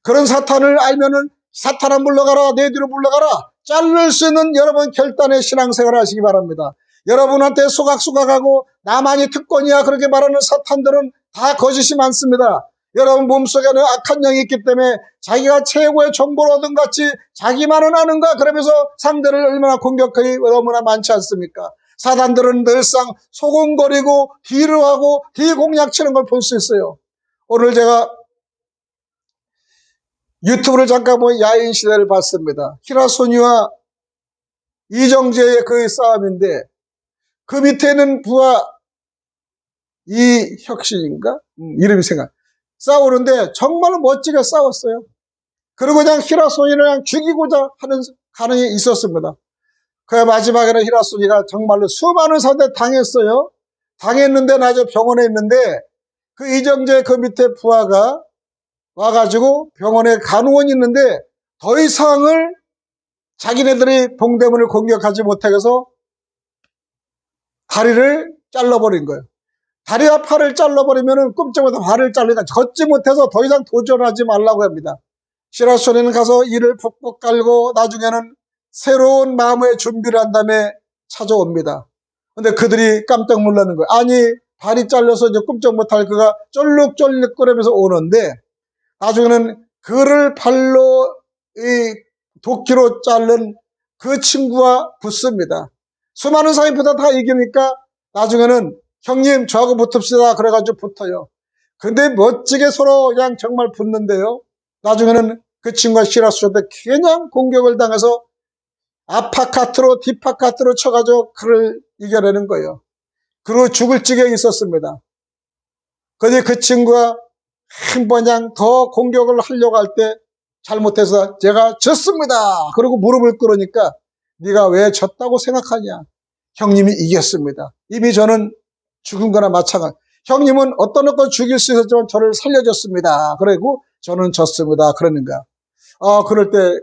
Speaker 1: 그런 사탄을 알면은 사탄아 물러가라, 내 뒤로 물러가라, 자를 수 있는 여러분 결단의 신앙생활을 하시기 바랍니다. 여러분한테 소각소각하고 나만이 특권이야 그렇게 말하는 사탄들은 다 거짓이 많습니다. 여러분 몸속에는 악한 영이 있기 때문에 자기가 최고의 정보를 얻은 같이 자기만은 아는가 그러면서 상대를 얼마나 공격하기 너무나 많지 않습니까? 사단들은 늘상 소곤거리고 뒤로 하고 뒤공략 치는 걸 볼 수 있어요. 오늘 제가 유튜브를 잠깐 보면 야인 시대를 봤습니다. 히라소니와 이정재의 그 싸움인데 그 밑에는 부하 이혁신인가? 이름이 생각. 싸우는데 정말 멋지게 싸웠어요. 그리고 그냥 히라소니를 그냥 죽이고자 하는 가능이 있었습니다. 그 마지막에는 히라소니가 정말로 수많은 사람들 당했어요. 당했는데 나중에 병원에 있는데 그 이정재 그 밑에 부하가 와가지고 병원에 간호원이 있는데 더 이상을 자기네들이 동대문을 공격하지 못해서 다리를 잘라버린 거예요. 다리와 팔을 잘라버리면 꿈쩍부터 발을 잘리니까 걷지 못해서 더 이상 도전하지 말라고 합니다. 히라소니는 가서 이를 푹푹 깔고 나중에는 새로운 마음의 준비를 한 다음에 찾아옵니다. 근데 그들이 깜짝 놀라는 거예요. 아니 발이 잘려서 이제 꿈쩍 못할 그가 쫄룩쫄룩거리면서 오는데 나중에는 그를 발로 이 도끼로 자른 그 친구와 붙습니다. 수많은 사람보다 다 이기니까 나중에는 형님 저하고 붙읍시다 그래가지고 붙어요. 근데 멋지게 서로 그냥 정말 붙는데요. 나중에는 그 친구가 히라소니한테 그냥 공격을 당해서 아파카트로 디파카트로 쳐가지고 그를 이겨내는 거예요. 그리고 죽을 지경에 있었습니다. 근데 그 친구가 한 번양 더 공격을 하려고 할 때 잘못해서 제가 졌습니다. 그리고 무릎을 꿇으니까 네가 왜 졌다고 생각하냐. 형님이 이겼습니다. 이미 저는 죽은 거나 마찬가지. 형님은 어떤 죽일 수 있었지만 저를 살려줬습니다. 그리고 저는 졌습니다. 그러는가. 그럴 때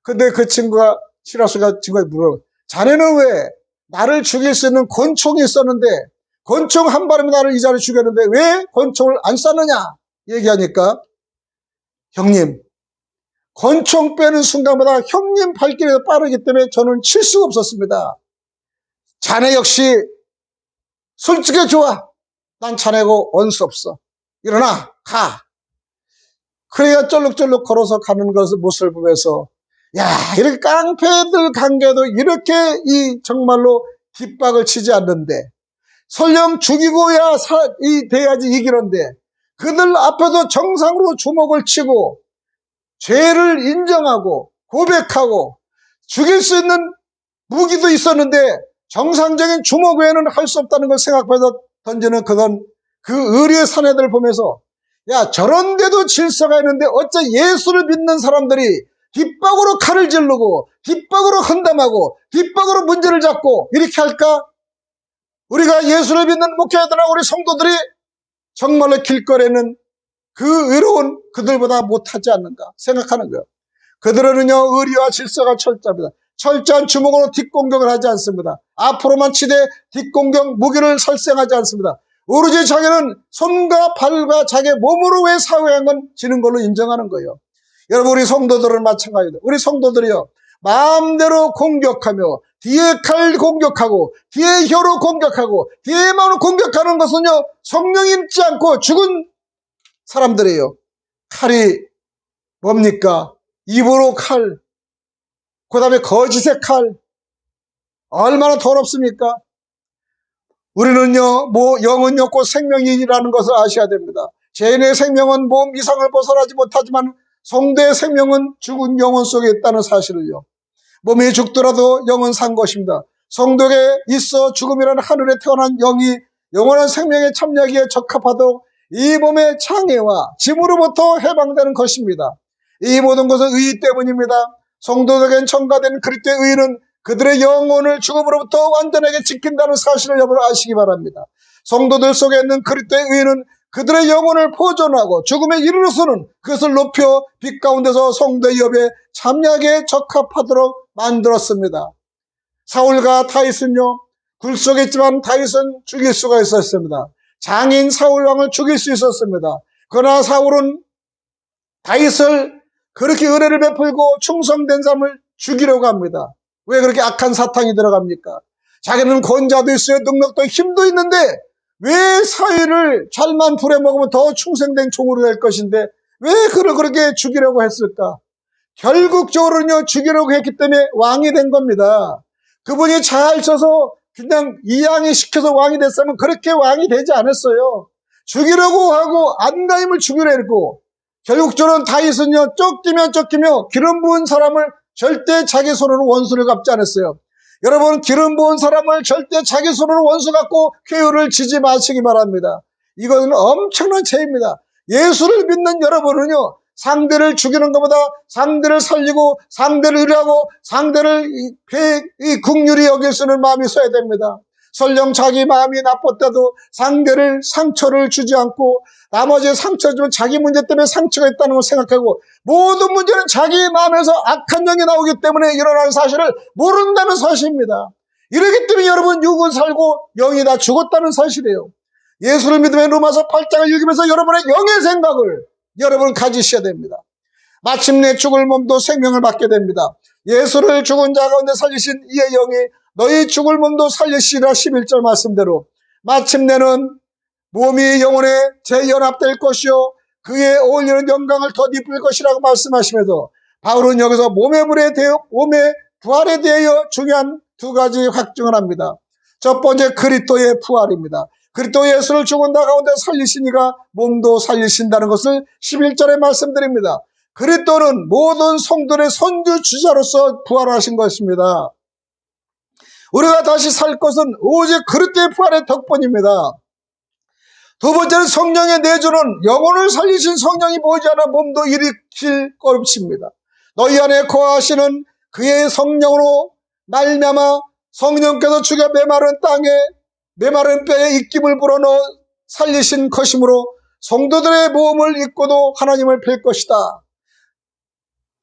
Speaker 1: 근데 그 친구가 히라소니가 친구가 물어. 자네는 왜 나를 죽일 수 있는 권총이 있었는데 권총 한 발이면 나를 이 자리에 죽였는데 왜 권총을 안 쐈느냐 얘기하니까 형님 권총 빼는 순간마다 형님 발길이 빠르기 때문에 저는 칠 수가 없었습니다. 자네 역시 솔직히 좋아. 난 자네고 원수 없어. 일어나 가. 그래야 쫄룩쫄룩 걸어서 가는 것을 모습을 보면서 야 이렇게 깡패들 관계도 이렇게 이 정말로 뒷박을 치지 않는데 설령 죽이고야 돼야지 이기는데 그들 앞에도 정상으로 주먹을 치고 죄를 인정하고 고백하고 죽일 수 있는 무기도 있었는데 정상적인 주먹 외에는 할 수 없다는 걸 생각해서 던지는 그 의리의 사내들을 보면서 야 저런데도 질서가 있는데 어째 예수를 믿는 사람들이 뒷박으로 칼을 지르고 뒷박으로 헌담하고 뒷박으로 문제를 잡고 이렇게 할까? 우리가 예수를 믿는 목회자들이나 우리 성도들이 정말로 길거리에는 그 의로운 그들보다 못하지 않는가 생각하는 거예요. 그들은요 의리와 질서가 철저합니다. 철저한 주먹으로 뒷공격을 하지 않습니다. 앞으로만 치되 뒷공격 무기를 설생하지 않습니다. 오로지 자기는 손과 발과 자기의 몸으로 왜 사회한 건 지는 걸로 인정하는 거예요. 여러분 우리 성도들은 마찬가지입니다. 우리 성도들이요 마음대로 공격하며 뒤에 칼 공격하고 뒤에 혀로 공격하고 뒤에 마음으로 공격하는 것은요 성령이 있지 않고 죽은 사람들이에요. 칼이 뭡니까? 입으로 칼, 그 다음에 거짓의 칼 얼마나 더럽습니까? 우리는요 영은요 곧 생명이라는 것을 아셔야 됩니다. 죄인의 생명은 몸 이상을 벗어나지 못하지만 성도의 생명은 죽은 영혼 속에 있다는 사실을요 몸이 죽더라도 영은 산 것입니다. 성도에게 있어 죽음이라는 하늘에 태어난 영이 영원한 생명의 참여하기에 적합하도록 이 몸의 장애와 짐으로부터 해방되는 것입니다. 이 모든 것은 의 때문입니다. 성도들에겐 첨가된 그리스도의 의는 그들의 영혼을 죽음으로부터 완전하게 지킨다는 사실을 여러분 아시기 바랍니다. 성도들 속에 있는 그리스도의 의는 그들의 영혼을 보존하고 죽음에 이르러서는 그것을 높여 빛 가운데서 성도의 협에 참여하게 적합하도록 만들었습니다. 사울과 다윗은요, 굴 속에 있지만 다윗은 죽일 수가 있었습니다. 장인 사울 왕을 죽일 수 있었습니다. 그러나 사울은 다윗을 그렇게 은혜를 베풀고 충성된 사람을 죽이려고 합니다. 왜 그렇게 악한 사탕이 들어갑니까? 자기는 권자도 있어요, 능력도 힘도 있는데 왜 사위를 잘만 부려먹으면 더 충성된 종으로 될 것인데 왜 그를 그렇게 죽이려고 했을까? 결국적으로는요, 죽이려고 했기 때문에 왕이 된 겁니다. 그분이 잘 쳐서 그냥 이양이 시켜서 왕이 됐으면 그렇게 왕이 되지 않았어요. 죽이려고 하고 안가임을 죽이려고. 결국적으로는 다윗은요, 쫓기며 기름 부은 사람을 절대 자기 손으로 원수를 갚지 않았어요. 여러분, 기름 부은 사람을 절대 자기 손으로 원수 갖고 쾌유를 지지 마시기 바랍니다. 이것은 엄청난 죄입니다. 예수를 믿는 여러분은요, 상대를 죽이는 것보다 상대를 살리고 상대를 의뢰하고 상대를 이 긍휼히 여길 수 있는 마음이 있어야 됩니다. 설령 자기 마음이 나빴다도 상대를 상처를 주지 않고 나머지 상처 주면 자기 문제 때문에 상처가 있다는 걸 생각하고 모든 문제는 자기 마음에서 악한 영이 나오기 때문에 일어나는 사실을 모른다는 사실입니다. 이러기 때문에 여러분 육은 살고 영이 다 죽었다는 사실이에요. 예수를 믿으면 로마서 8장을 읽으면서 여러분의 영의 생각을 여러분 가지셔야 됩니다. 마침내 죽을 몸도 생명을 받게 됩니다. 예수를 죽은 자 가운데 살리신 이의 영이 너희 죽을 몸도 살리시리라 11절 말씀대로 마침내는 몸이 영혼에 재연합될 것이요 그에 어울리는 영광을 덧입을 것이라고 말씀하시면서 바울은 여기서 몸의 부활에 대하여 중요한 두 가지 확증을 합니다. 첫 번째 그리스도의 부활입니다. 그리스도 예수를 죽은 자 가운데 살리시니가 몸도 살리신다는 것을 11절에 말씀드립니다. 그리스도는 모든 성도의 선주주자로서 부활하신 것입니다. 우리가 다시 살 것은 오직 그리스도의 부활의 덕분입니다. 두 번째는 성령의 내주는 영혼을 살리신 성령이 머지않아 몸도 일으킬 것입니다. 너희 안에 거하시는 그의 성령으로 말미암아 성령께서 죽여 메마른 뼈에 입김을 불어넣어 살리신 것이므로 성도들의 몸을 입고도 하나님을 뵐 것이다.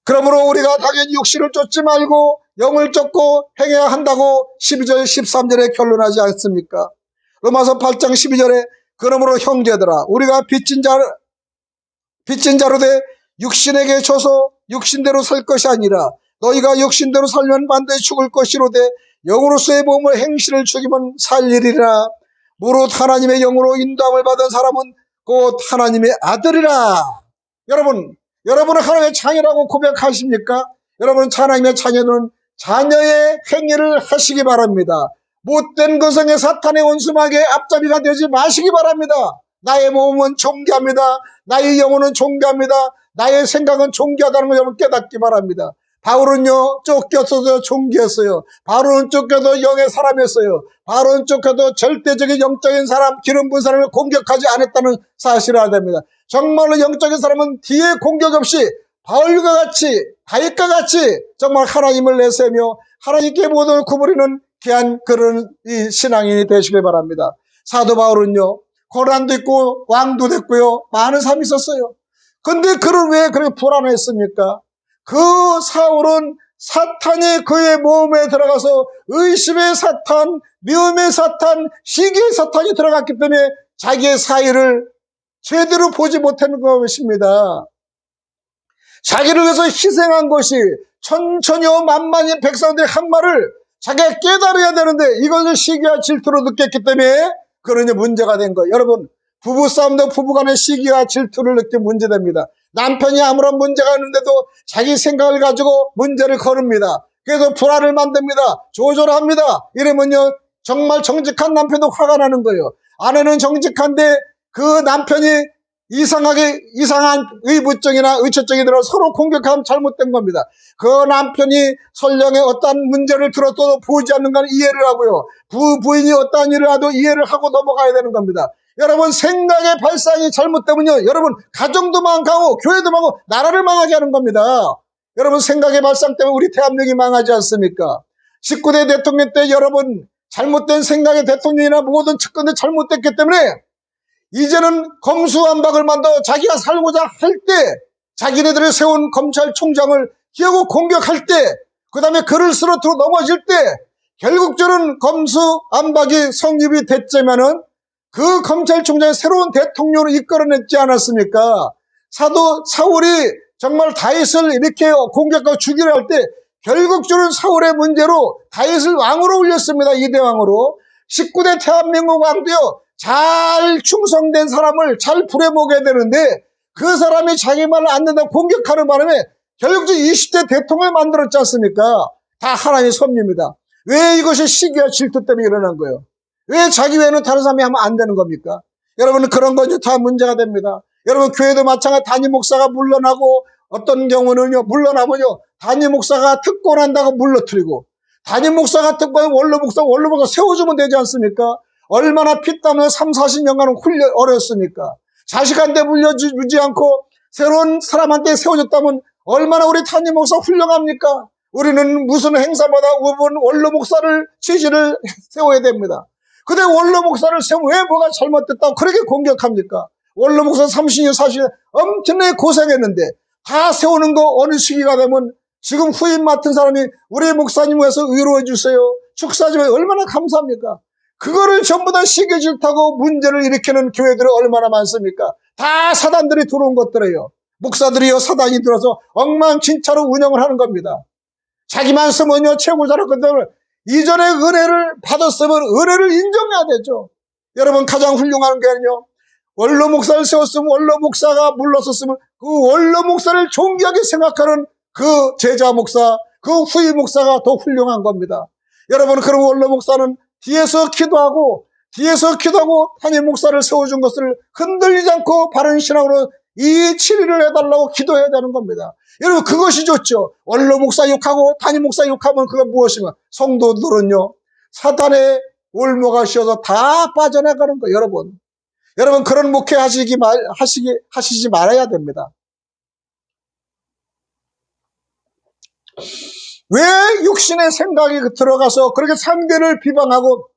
Speaker 1: 그러므로 우리가 당연히 육신을 쫓지 말고 영을 쫓고 행해야 한다고 12절 13절에 결론하지 않습니까? 로마서 8장 12절에 그러므로 형제들아 우리가 빚진 자로 돼 육신에게 줘서 육신대로 살 것이 아니라 너희가 육신대로 살면 반드시 죽을 것이로되 영으로서의 몸을 행실을 죽이면 살리리라. 무릇 하나님의 영으로 인도함을 받은 사람은 곧 하나님의 아들이라. 여러분은 하나님의 자녀라고 고백하십니까? 여러분 하나님의 자녀는 자녀의 행위를 하시기 바랍니다. 못된 거성의 사탄의 원수막에 앞잡이가 되지 마시기 바랍니다. 나의 몸은 존귀합니다. 나의 영혼은 존귀합니다. 나의 생각은 존귀하다는 걸 여러분 깨닫기 바랍니다. 바울은요 쫓겼어도 존귀했어요. 바울은 쫓겨도 영의 사람이었어요. 바울은 쫓겨도 절대적인 영적인 사람, 기름 부은 사람을 공격하지 않았다는 사실을 알아야 됩니다. 정말로 영적인 사람은 뒤에 공격 없이 바울과 같이 다윗과 같이 정말 하나님을 내세우며 하나님께 모든 구부리는 귀한 그런 이 신앙인이 되시길 바랍니다. 사도 바울은요 고난도 있고 왕도 됐고요 많은 삶이 있었어요. 근데 그를 왜 그렇게 불안했습니까? 그 사울은 사탄이 그의 몸에 들어가서 의심의 사탄, 미움의 사탄, 시기의 사탄이 들어갔기 때문에 자기의 사의를 제대로 보지 못하는 것입니다. 자기를 위해서 희생한 것이 천천히요 만만히 백성들의 한 말을 자기가 깨달아야 되는데 이것을 시기와 질투로 느꼈기 때문에 그러니 문제가 된 거예요. 여러분 부부싸움도 부부간의 시기와 질투를 느끼면 문제됩니다. 남편이 아무런 문제가 있는데도 자기 생각을 가지고 문제를 거릅니다. 그래서 불화를 만듭니다. 조절합니다. 이러면요 정말 정직한 남편도 화가 나는 거예요. 아내는 정직한데 그 남편이 이상한 의부증이나 의처증이 들어 서로 공격하면 잘못된 겁니다. 그 남편이 설령에 어떠한 문제를 들었어도 보지 않는 건 이해를 하고요. 부인이 어떠한 일을 하도 이해를 하고 넘어가야 되는 겁니다. 여러분, 생각의 발상이 잘못되면요, 여러분, 가정도 망하고 교회도 망하고 나라를 망하게 하는 겁니다. 여러분, 생각의 발상 때문에 우리 대한민국이 망하지 않습니까? 19대 대통령 때 여러분, 잘못된 생각의 대통령이나 모든 측근들 잘못됐기 때문에 이제는 검수완박을 만들어 자기가 살고자 할 때, 자기네들이 세운 검찰총장을 기어고 공격할 때, 그 다음에 그를 쓰러뜨려 넘어질 때, 결국적으로는 검수완박이 성립이 됐지만은 그 검찰총장이 새로운 대통령으로 이끌어냈지 않았습니까? 사도 사울이 정말 다윗을 이렇게 공격하고 죽이려 할 때, 결국적으로는 사울의 문제로 다윗을 왕으로 올렸습니다. 이대왕으로. 19대 대한민국 왕도요, 잘 충성된 사람을 잘 부려먹어야 되는데 그 사람이 자기 말을 안 듣는다고 공격하는 바람에 결국 20대 대통령을 만들었지 않습니까? 다 하나님의 섭리입니다. 왜 이것이 시기와 질투 때문에 일어난 거예요? 왜 자기 외에는 다른 사람이 하면 안 되는 겁니까? 여러분, 그런 건 다 문제가 됩니다. 여러분, 교회도 마찬가지. 담임 목사가 물러나고 어떤 경우는요, 물러나면요, 담임 목사가 특권한다고 물러뜨리고, 담임 목사가 특권하면 원로 목사 세워주면 되지 않습니까? 얼마나 피땀으로 3, 40년간은 어렸습니까? 자식한테 물려주지 않고 새로운 사람한테 세워줬다면 얼마나 우리 담임 목사 훌륭합니까? 우리는 무슨 행사마다 원로 목사를 지지를 세워야 됩니다. 근데 원로 목사를 세우면 왜 뭐가 잘못됐다고 그렇게 공격합니까? 원로 목사 30년, 40년 엄청나게 고생했는데 다 세우는 거 어느 시기가 되면 지금 후임 맡은 사람이 우리 목사님 위해서 의로해 주세요, 축사 좀 해요. 얼마나 감사합니까? 그거를 전부 다 시기 질타고 문제를 일으키는 교회들이 얼마나 많습니까? 다 사단들이 들어온 것들이에요. 목사들이요, 사단이 들어서 엉망진창으로 운영을 하는 겁니다. 자기만 쓰면요, 최고 잘했거든요. 이전에 은혜를 받았으면 은혜를 인정해야 되죠. 여러분, 가장 훌륭한 게는요, 원로 목사를 세웠으면 원로 목사가 물러섰으면 그 원로 목사를 존귀하게 생각하는 그 제자 목사, 그 후임 목사가 더 훌륭한 겁니다. 여러분, 그런 원로 목사는 뒤에서 기도하고 담임 목사를 세워준 것을 흔들리지 않고 바른 신앙으로 이 치리를 해달라고 기도해야 되는 겁니다. 여러분, 그것이 좋죠. 원로 목사 욕하고 담임 목사 욕하면 그건 무엇인가? 성도들은요, 사탄의 올무가 씌어서 다 빠져나가는 거예요. 여러분, 그런 목회 하시지 말아야 됩니다. 왜 육신의 생각이 들어가서 그렇게 상대를 비방하고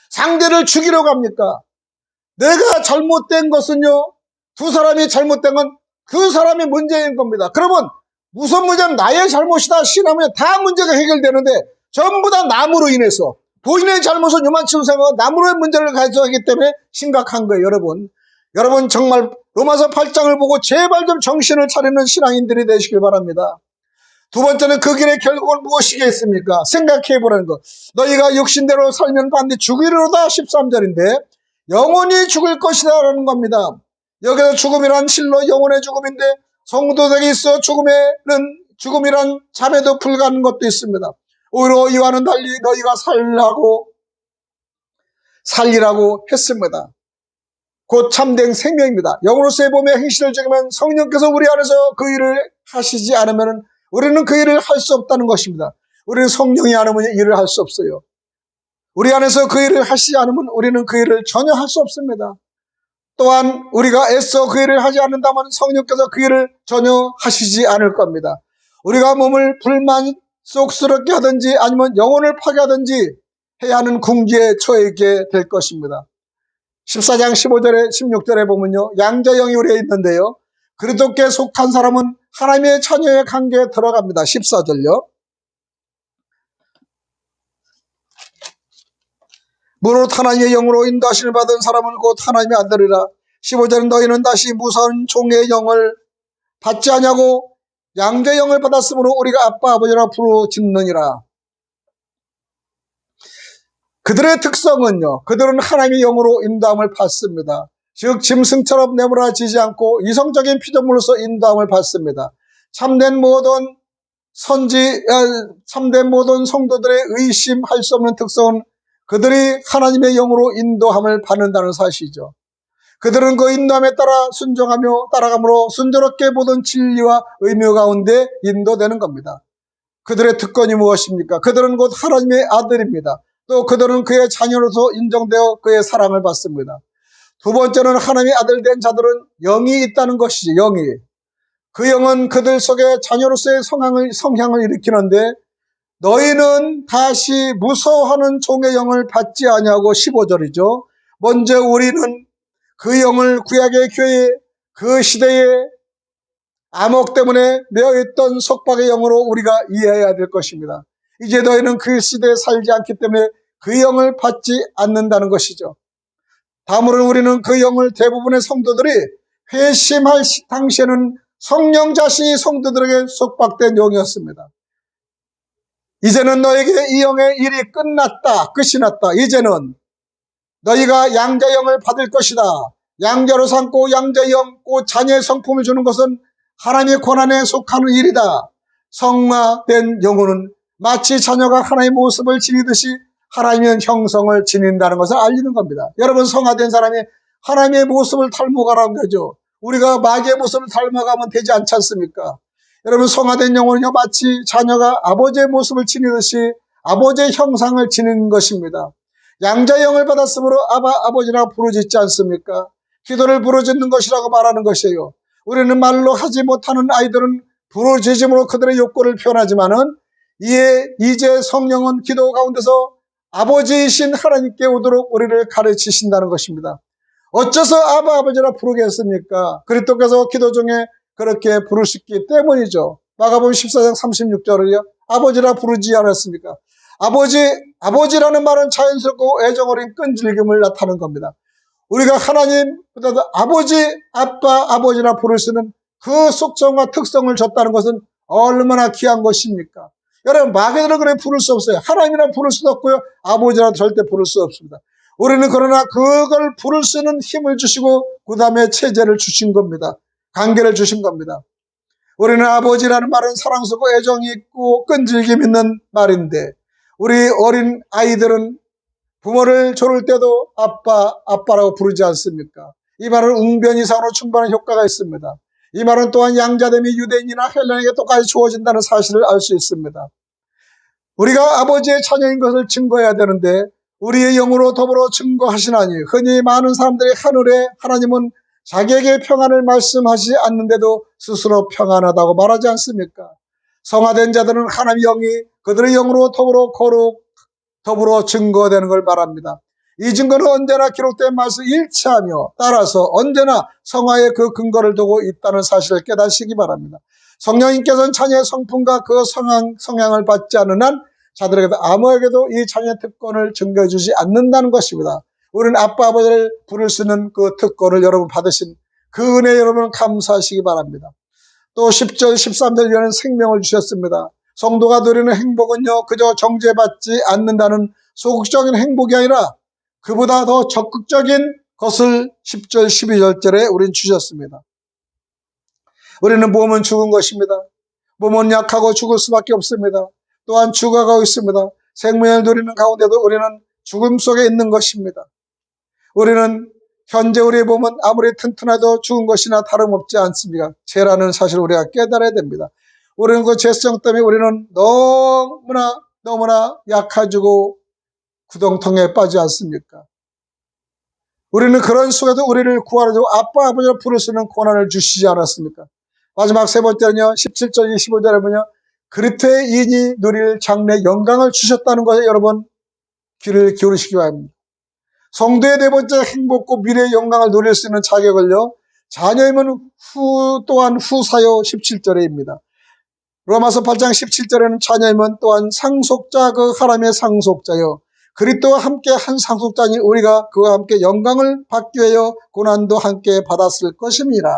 Speaker 1: 상대를 죽이려고 합니까? 내가 잘못된 것은요, 두 사람이 잘못된 건 그 사람이 문제인 겁니다. 그러면 무슨 문제는 나의 잘못이다 신하면 다 문제가 해결되는데 전부 다 남으로 인해서, 본인의 잘못은 요만치로 생각하고 남으로의 문제를 가져가기 때문에 심각한 거예요. 여러분 정말 로마서 8장을 보고 제발 좀 정신을 차리는 신앙인들이 되시길 바랍니다. 두 번째는 그 길의 결국은 무엇이겠습니까? 생각해 보라는 것. 너희가 육신대로 살면 반드시 죽으리로다. 13절인데 영원히 죽을 것이다 라는 겁니다. 여기서 죽음이란 실로 영혼의 죽음인데 성도들에게 있어 죽음이란 잠에도 불과한 것도 있습니다. 오히려 이와는 달리 너희가 살리라고 했습니다. 곧 참된 생명입니다. 영으로서의 몸의 행실을 적으면 성령께서 우리 안에서 그 일을 하시지 않으면 우리는 그 일을 할 수 없다는 것입니다. 우리는 성령이 않으면 일을 할 수 없어요. 우리 안에서 그 일을 하시지 않으면 우리는 그 일을 전혀 할 수 없습니다. 또한 우리가 애써 그 일을 하지 않는다면 성령께서 그 일을 전혀 하시지 않을 겁니다. 우리가 몸을 불만족스럽게 하든지 아니면 영혼을 파괴하든지 해야 하는 궁지에 처하게 될 것입니다. 14장 15절에 16절에 보면요, 양자영이 우리에 있는데요, 그리스도께 속한 사람은 하나님의 자녀의 관계에 들어갑니다. 14절요. 무릇 하나님의 영으로 인도하심을 받은 사람은 곧 하나님의 아들이라. 15절은 너희는 다시 무서운 종의 영을 받지 아니하고 양자의 영을 받았으므로 우리가 아빠 아버지라 부르짖느니라. 그들의 특성은요, 그들은 하나님의 영으로 인도함을 받습니다. 즉 짐승처럼 내몰아지지 않고 이성적인 피조물로서 인도함을 받습니다. 참된 모든 성도들의 의심할 수 없는 특성은 그들이 하나님의 영으로 인도함을 받는다는 사실이죠. 그들은 그 인도함에 따라 순종하며 따라감으로 순조롭게 모든 진리와 의무 가운데 인도되는 겁니다. 그들의 특권이 무엇입니까? 그들은 곧 하나님의 아들입니다. 또 그들은 그의 자녀로서 인정되어 그의 사랑을 받습니다. 두 번째는 하나님의 아들 된 자들은 영이 있다는 것이지, 영이. 그 영은 그들 속에 자녀로서의 성향을 일으키는데 너희는 다시 무서워하는 종의 영을 받지 아니하고 15절이죠. 먼저 우리는 그 영을 구약의 교회 그 시대에 암흑 때문에 매어있던 속박의 영으로 우리가 이해해야 될 것입니다. 이제 너희는 그 시대에 살지 않기 때문에 그 영을 받지 않는다는 것이죠. 다음으로 우리는 그 영을 대부분의 성도들이 회심할 당시에는 성령 자신이 성도들에게 속박된 영이었습니다. 이제는 너에게 이 영의 일이 끝났다. 끝이 났다. 이제는 너희가 양자 영을 받을 것이다. 양자로 삼고 양자 영, 곧 자녀의 성품을 주는 것은 하나님의 권한에 속하는 일이다. 성화된 영혼은 마치 자녀가 하나님의 모습을 지니듯이 하나님의 형성을 지닌다는 것을 알리는 겁니다. 여러분, 성화된 사람이 하나님의 모습을 닮아가라는 거죠. 우리가 마귀의 모습을 닮아가면 되지 않지 않습니까? 여러분, 성화된 영혼은요, 마치 자녀가 아버지의 모습을 지니듯이 아버지의 형상을 지닌 것입니다. 양자의 영을 받았으므로 아버지라 부르짖지 않습니까? 기도를 부르짖는 것이라고 말하는 것이에요. 우리는 말로 하지 못하는 아이들은 부르짖음으로 그들의 욕구를 표현하지만은 이제 성령은 기도 가운데서 아버지이신 하나님께 오도록 우리를 가르치신다는 것입니다. 어째서 아버지라 부르겠습니까? 그리스도께서 기도 중에 그렇게 부르셨기 때문이죠. 마가복음 14장 36절을요. 아버지라 부르지 않았습니까? 아버지라는 말은 자연스럽고 애정 어린 끈질김을 나타내는 겁니다. 우리가 하나님보다도 아버지, 아빠, 아버지라 부를 수 있는 그 속성과 특성을 줬다는 것은 얼마나 귀한 것입니까? 여러분, 마귀들은 그래 부를 수 없어요. 하나님이라 부를 수도 없고요. 아버지라 절대 부를 수 없습니다. 우리는 그러나 그걸 부를 수 있는 힘을 주시고 그 다음에 체제를 주신 겁니다. 관계를 주신 겁니다. 우리는 아버지라는 말은 사랑스럽고 애정이 있고 끈질김 있는 말인데 우리 어린 아이들은 부모를 조를 때도 아빠라고 부르지 않습니까? 이 말은 웅변 이상으로 충분한 효과가 있습니다. 이 말은 또한 양자됨이 유대인이나 헬라인에게 똑같이 주어진다는 사실을 알 수 있습니다. 우리가 아버지의 자녀인 것을 증거해야 되는데 우리의 영으로 더불어 증거하시나니 흔히 많은 사람들이 하늘에 하나님은 자기에게 평안을 말씀하시지 않는데도 스스로 평안하다고 말하지 않습니까? 성화된 자들은 하나님의 영이 그들의 영으로 더불어 증거되는 걸 말합니다. 이 증거는 언제나 기록된 말씀을 일치하며 따라서 언제나 성화의 그 근거를 두고 있다는 사실을 깨닫시기 바랍니다. 성령님께서는 자녀의 성품과 그 성향을 받지 않는 한 자들에게도 아무에게도 이 자녀의 특권을 증거해 주지 않는다는 것입니다. 우리는 아빠 아버지를 부를 수 있는 그 특권을 여러분 받으신 그 은혜 여러분 감사하시기 바랍니다. 또 10절 13절 위에는 생명을 주셨습니다. 성도가 누리는 행복은요 그저 정죄받지 않는다는 소극적인 행복이 아니라 그보다 더 적극적인 것을 10절 12절절에 우린 주셨습니다. 우리는 몸은 죽은 것입니다. 몸은 약하고 죽을 수밖에 없습니다. 또한 죽어가고 있습니다. 생명을 누리는 가운데도 우리는 죽음 속에 있는 것입니다. 우리는 현재 우리의 몸은 아무리 튼튼해도 죽은 것이나 다름없지 않습니까? 죄라는 사실을 우리가 깨달아야 됩니다. 우리는 그 죄성 때문에 우리는 너무나 약해지고 구덩텅에 빠지지 않습니까? 우리는 그런 속에도 우리를 구하려고 아빠 아버지로 부를 수 있는 권한을 주시지 않았습니까? 마지막 세 번째는요 17절 25절에 보면 그리스도의 인이 누릴 장래 영광을 주셨다는 것에 여러분 귀를 기울이시기 바랍니다. 성도의 네 번째 행복과 미래의 영광을 누릴 수 있는 자격을요 자녀이면 또한 후사요 17절에입니다. 로마서 8장 17절에는 자녀이면 또한 상속자 그 하나님의 상속자요 그리스도와 함께 한 상속자니 우리가 그와 함께 영광을 받기 위하여 고난도 함께 받았을 것입니다.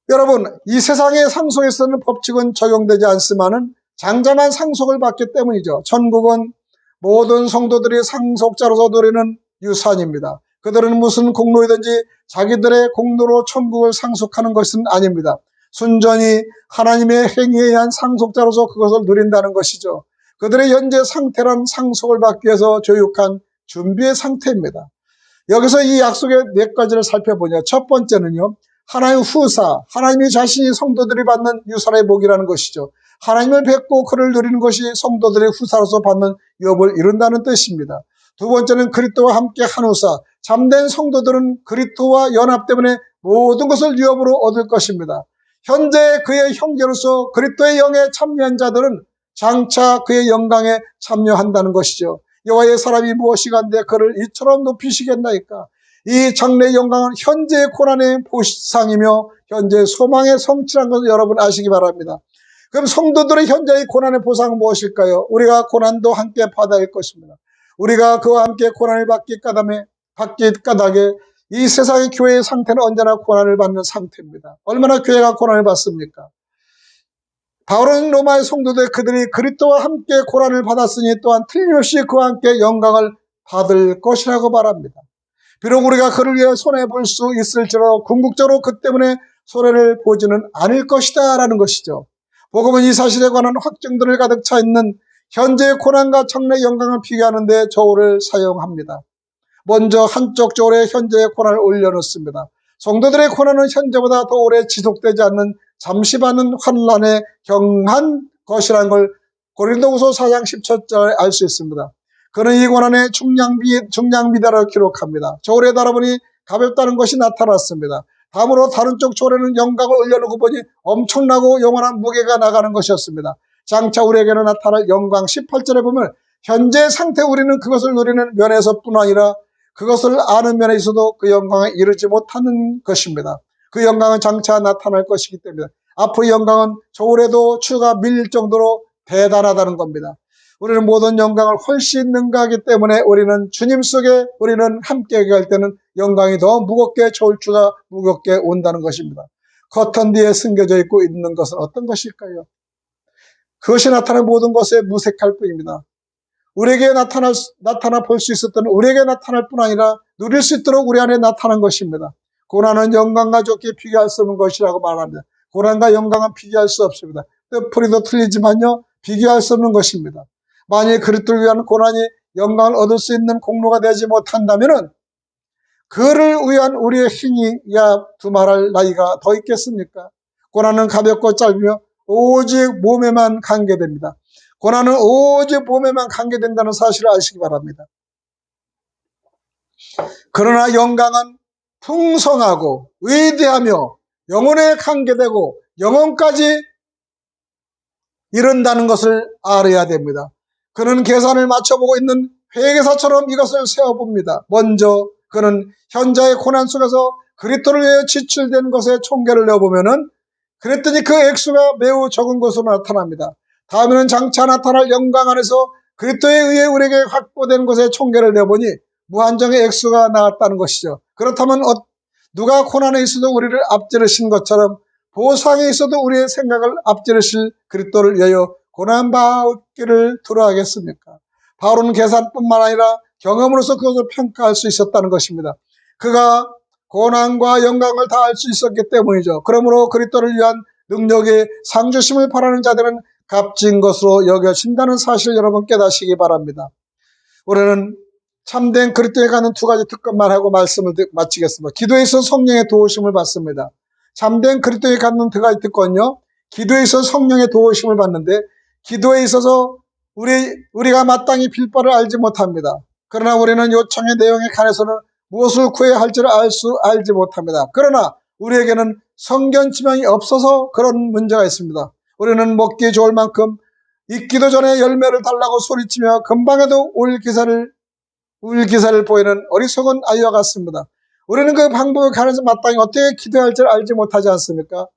Speaker 1: 여러분 이 세상의 상속에서는 법칙은 적용되지 않지만은 장자만 상속을 받기 때문이죠. 천국은 모든 성도들이 상속자로서 누리는 유산입니다. 그들은 무슨 공로이든지 자기들의 공로로 천국을 상속하는 것은 아닙니다. 순전히 하나님의 행위에 의한 상속자로서 그것을 누린다는 것이죠. 그들의 현재 상태란 상속을 받기 위해서 조육한 준비의 상태입니다. 여기서 이 약속의 몇 가지를 살펴보냐. 첫 번째는요, 하나님 후사, 하나님이 자신이 성도들이 받는 유산의 복이라는 것이죠. 하나님을 뵙고 그를 누리는 것이 성도들의 후사로서 받는 유업을 이룬다는 뜻입니다. 두 번째는 그리스도와 함께 한 후사, 참된 성도들은 그리스도와 연합 때문에 모든 것을 유업으로 얻을 것입니다. 현재 그의 형제로서 그리스도의 영에 참여한 자들은 장차 그의 영광에 참여한다는 것이죠. 여호와의 사람이 무엇이간데 그를 이처럼 높이시겠나이까. 이 장래의 영광은 현재의 고난의 보상이며 현재의 소망의 성취라는 것을 여러분 아시기 바랍니다. 그럼 성도들의 현재의 고난의 보상은 무엇일까요? 우리가 고난도 함께 받아야 할 것입니다. 우리가 그와 함께 고난을 받기 까닭에 이 세상의 교회의 상태는 언제나 고난을 받는 상태입니다. 얼마나 교회가 고난을 받습니까? 바울은 로마의 성도들 그들이 그리스도와 함께 고난을 받았으니 또한 틀림없이 그와 함께 영광을 받을 것이라고 말합니다. 비록 우리가 그를 위해 손해볼 수 있을지라도 궁극적으로 그 때문에 손해를 보지는 않을 것이다 라는 것이죠. 복음은 이 사실에 관한 확증들을 가득 차 있는 현재의 고난과 장래 영광을 비교하는 데 저울을 사용합니다. 먼저 한쪽 저울에 현재의 고난을 올려놓습니다. 성도들의 고난은 현재보다 더 오래 지속되지 않는 잠시 받는 환난에 경한 것이라는 걸 고린도후서 4장 17절에 알 수 있습니다. 그는 이 고난의 중량비다라고 기록합니다. 저울에 달아보니 가볍다는 것이 나타났습니다. 다음으로 다른 쪽 저울에는 영광을 올려놓고 보니 엄청나고 영원한 무게가 나가는 것이었습니다. 장차 우리에게는 나타날 영광 18절에 보면 현재 상태 우리는 그것을 누리는 면에서뿐 아니라 그것을 아는 면에 있어도 그 영광에 이르지 못하는 것입니다. 그 영광은 장차 나타날 것이기 때문에 앞으로 영광은 저울에도 추가 밀릴 정도로 대단하다는 겁니다. 우리는 모든 영광을 훨씬 능가하기 때문에 우리는 주님 속에 우리는 함께 갈 때는 영광이 더 무겁게 저울추가 무겁게 온다는 것입니다. 커튼 뒤에 숨겨져 있고 있는 것은 어떤 것일까요? 그것이 나타난 모든 것에 무색할 뿐입니다. 우리에게 나타나 볼 수 있었던 우리에게 나타날 뿐 아니라 누릴 수 있도록 우리 안에 나타난 것입니다. 고난은 영광과 좋게 비교할 수 없는 것이라고 말합니다. 고난과 영광은 비교할 수 없습니다. 뜻풀이도 틀리지만요, 비교할 수 없는 것입니다. 만일 그리스도를 위한 고난이 영광을 얻을 수 있는 공로가 되지 못한다면 그를 위한 우리의 힘이야 두말할 나이가 더 있겠습니까? 고난은 가볍고 짧으며 오직 몸에만 관계됩니다. 고난은 오직 몸에만 관계된다는 사실을 아시기 바랍니다. 그러나 영광은 풍성하고 위대하며 영혼에 관계되고 영혼까지 이른다는 것을 알아야 됩니다. 그는 계산을 맞춰보고 있는 회계사처럼 이것을 세워봅니다. 먼저 그는 현재의 고난 속에서 그리스도를 위해 지출된 것에 총계를 내어보면은 그랬더니 그 액수가 매우 적은 것으로 나타납니다. 다음에는 장차 나타날 영광 안에서 그리스도에 의해 우리에게 확보된 것에 총계를 내보니 무한정의 액수가 나왔다는 것이죠. 그렇다면 누가 고난에 있어도 우리를 앞지르신 것처럼 보상에 있어도 우리의 생각을 앞지르실 그리스도를 위하여 고난받기를 두려워하겠습니까? 바울은 계산뿐만 아니라 경험으로서 그것을 평가할 수 있었다는 것입니다. 그가 고난과 영광을 다 알 수 있었기 때문이죠. 그러므로 그리스도를 위한 능력의 상주심을 바라는 자들은 값진 것으로 여겨진다는 사실을 여러분 깨닫시기 바랍니다. 우리는 참된 그리스도에 가는 두 가지 특권만 하고 말씀을 마치겠습니다. 기도에 있어 성령의 도우심을 받습니다. 참된 그리스도에 갖는 두 가지 특권요, 기도에 있어 성령의 도우심을 받는데 기도에 있어서 우리가 마땅히 빌 바를 알지 못합니다. 그러나 우리는 요청의 내용에 관해서는 무엇을 구해야 할지를 알지 못합니다. 그러나 우리에게는 성경 지명이 없어서 그런 문제가 있습니다. 우리는 먹기 좋을 만큼 익기도 전에 열매를 달라고 소리치며 금방에도 울 기사를 보이는 어리석은 아이와 같습니다. 우리는 그 방법에 관해서 마땅히 어떻게 기도해야 할지를 알지 못하지 않습니까?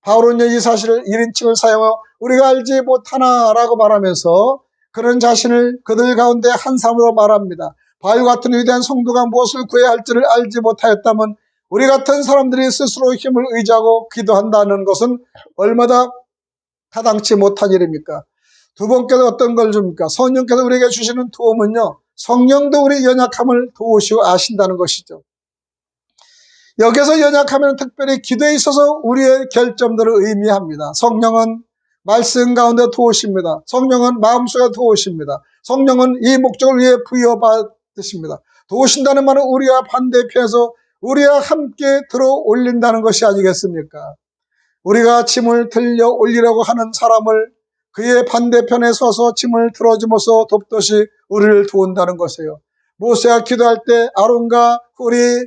Speaker 1: 바울은 이 사실을 1인칭을 사용하여 우리가 알지 못하나라고 말하면서 그런 자신을 그들 가운데 한 사람으로 말합니다. 바울 같은 위대한 성도가 무엇을 구해야 할지를 알지 못하였다면 우리 같은 사람들이 스스로 힘을 의지하고 기도한다는 것은 얼마나 타당치 못한 일입니까? 두 번째는 어떤 걸 줍니까? 성령께서 우리에게 주시는 도움은요, 성령도 우리 연약함을 도우시고 아신다는 것이죠. 여기서 연약하면 특별히 기도에 있어서 우리의 결점들을 의미합니다. 성령은 말씀 가운데 도우십니다. 성령은 마음속에 도우십니다. 성령은 이 목적을 위해 부여받으십니다. 도우신다는 말은 우리와 반대편에서 우리와 함께 들어 올린다는 것이 아니겠습니까? 우리가 짐을 들려 올리려고 하는 사람을 그의 반대편에 서서 짐을 들어주면서 돕듯이 우리를 도운다는 것이에요. 모세가 기도할 때 아론과 훌이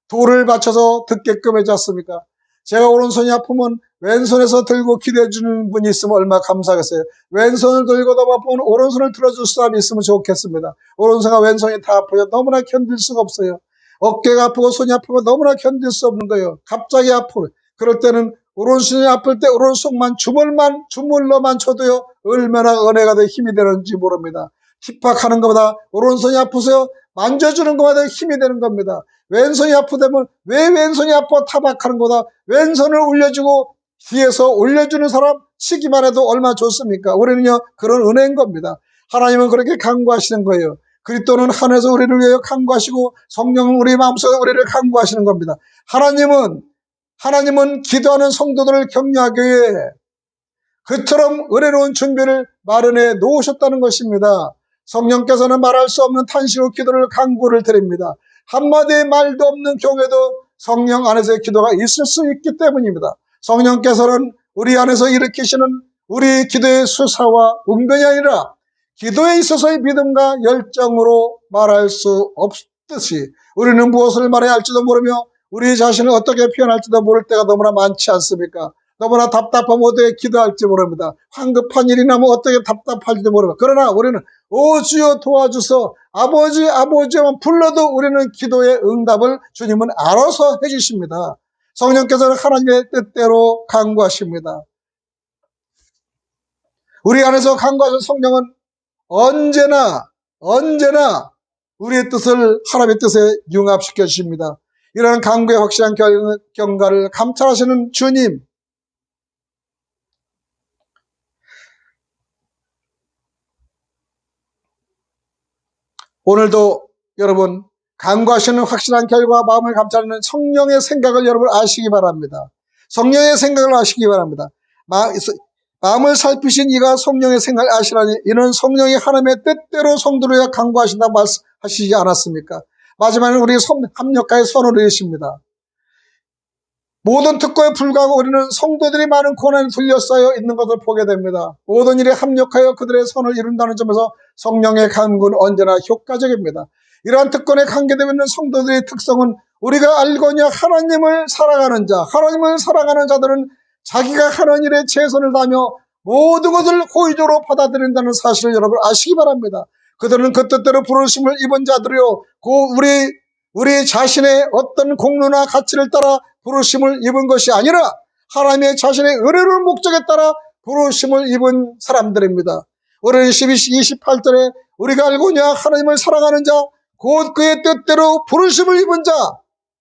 Speaker 1: 돌을 받쳐서 듣게끔 해지 않습니까? 제가 오른손이 아프면 왼손에서 들고 기도해 주는 분이 있으면 얼마나 감사하겠어요. 왼손을 들고도 아프면 오른손을 들어줄 사람이 있으면 좋겠습니다. 오른손과 왼손이 다 아파요. 너무나 견딜 수가 없어요. 어깨가 아프고 손이 아프면 너무나 견딜 수 없는 거예요. 갑자기 아프고 그럴 때는 오른손이 아플 때 오른손만 주물러만 쳐도요 얼마나 은혜가 더 힘이 되는지 모릅니다. 핍박하는 것보다 오른손이 아프세요 만져주는 것보다 힘이 되는 겁니다. 왼손이 아프다면 왜 왼손이 아파 타박하는 것보다 왼손을 올려주고 뒤에서 올려주는 사람 치기만 해도 얼마나 좋습니까? 우리는요 그런 은혜인 겁니다. 하나님은 그렇게 간구하시는 거예요. 그리스도는 하늘에서 우리를 위하여 간구하시고 성령은 우리 마음속에 우리를 간구하시는 겁니다. 하나님은 기도하는 성도들을 격려하기 위해 그처럼 은혜로운 준비를 마련해 놓으셨다는 것입니다. 성령께서는 말할 수 없는 탄식으로 기도를 간구를 드립니다. 한마디의 말도 없는 경우에도 성령 안에서의 기도가 있을 수 있기 때문입니다. 성령께서는 우리 안에서 일으키시는 우리 기도의 수사와 응변이 아니라 기도에 있어서의 믿음과 열정으로 말할 수 없듯이 우리는 무엇을 말해야 할지도 모르며 우리 자신을 어떻게 표현할지도 모를 때가 너무나 많지 않습니까? 너무나 답답하면 어떻게 기도할지 모릅니다. 황급한 일이 나면 어떻게 답답할지도 모릅니다. 그러나 우리는 오 주여 도와주소 아버지만 불러도 우리는 기도의 응답을 주님은 알아서 해주십니다. 성령께서는 하나님의 뜻대로 간구하십니다. 우리 안에서 간구하신 성령은 언제나 우리의 뜻을 하나님의 뜻에 융합시켜 주십니다. 이런 간구의 확실한 경과를 감찰하시는 주님, 오늘도 여러분 간구하시는 확실한 결과 마음을 감찰하는 성령의 생각을 여러분 아시기 바랍니다. 성령의 생각을 아시기 바랍니다. 마음을 살피신 이가 성령의 생각을 아시라니 이는 성령이 하나님의 뜻대로 성도를 간구하신다고 말씀하시지 않았습니까? 마지막에 우리 합력하여 선언을 해주십니다. 모든 특권에 불구하고 우리는 성도들이 많은 고난에 둘러싸여 있는 것을 보게 됩니다. 모든 일에 합력하여 그들의 선을 이룬다는 점에서 성령의 간구는 언제나 효과적입니다. 이러한 특권에 관계되어 있는 성도들의 특성은 우리가 알거냐 하나님을 사랑하는 자들은 자기가 하는 일에 최선을 다하며 모든 것을 호의적으로 받아들인다는 사실을 여러분 아시기 바랍니다. 그들은 그 뜻대로 부르심을 입은 자들이요 우리 자신의 어떤 공로나 가치를 따라 부르심을 입은 것이 아니라 하나님의 자신의 은혜로운 목적에 따라 부르심을 입은 사람들입니다. 우리는 28절에 우리가 알고냐 하나님을 사랑하는 자 곧 그의 뜻대로 부르심을 입은 자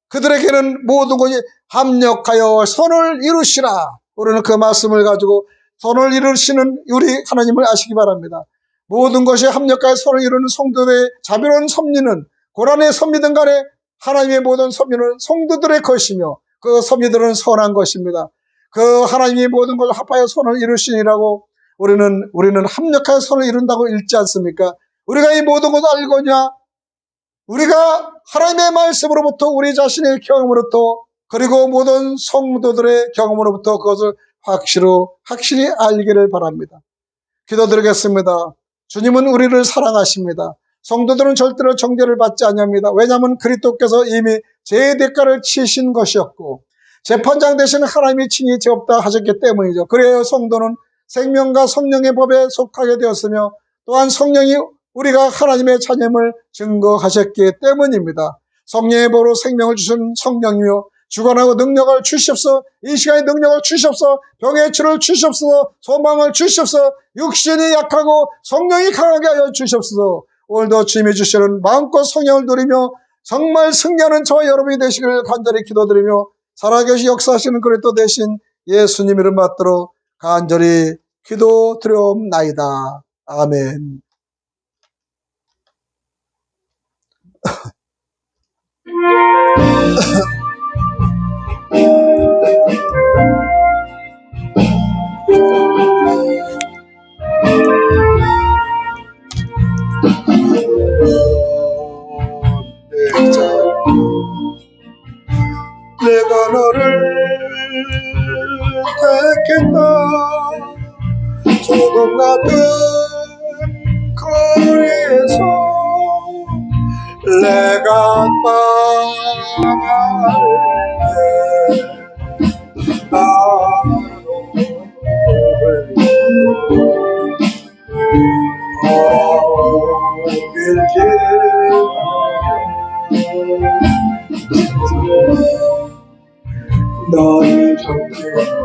Speaker 1: 그들에게는 모든 것이 합력하여 선을 이루시라. 우리는 그 말씀을 가지고 선을 이루시는 우리 하나님을 아시기 바랍니다. 모든 것이 합력하여 선을 이루는 성도들의 자비로운 섭리는 고난의 섭리든 간에 하나님의 모든 섭리는 성도들의 것이며 그 섭리들은 선한 것입니다. 그 하나님이 모든 걸 합하여 선을 이루시니라고 우리는 합력하여 선을 이룬다고 읽지 않습니까? 우리가 이 모든 것을 알거냐? 우리가 하나님의 말씀으로부터 우리 자신의 경험으로부터 그리고 모든 성도들의 경험으로부터 그것을 확실히 알기를 바랍니다. 기도드리겠습니다. 주님은 우리를 사랑하십니다. 성도들은 절대로 정죄를 받지 아니합니다. 왜냐하면 그리스도께서 이미 죄의 대가를 치신 것이었고 재판장 되신 하나님이 친히 죄 없다 하셨기 때문이죠. 그래야 성도는 생명과 성령의 법에 속하게 되었으며 또한 성령이 우리가 하나님의 자녀임을 증거하셨기 때문입니다. 성령의 법으로 생명을 주신 성령이며 주관하고 능력을 주시옵소서. 이 시간에 능력을 주시옵소서. 병의 치료를 주시옵소서. 소망을 주시옵소서. 육신이 약하고 성령이 강하게 하여 주시옵소서. 오늘도 주님이 주시는 마음껏 성령을 누리며 정말 승리하는 저와 여러분이 되시기를 간절히 기도드리며 살아계시 역사하시는 그리스도 되신 예수님 이름 받들어 간절히 기도드리옵나이다. 아멘. 나를 정해요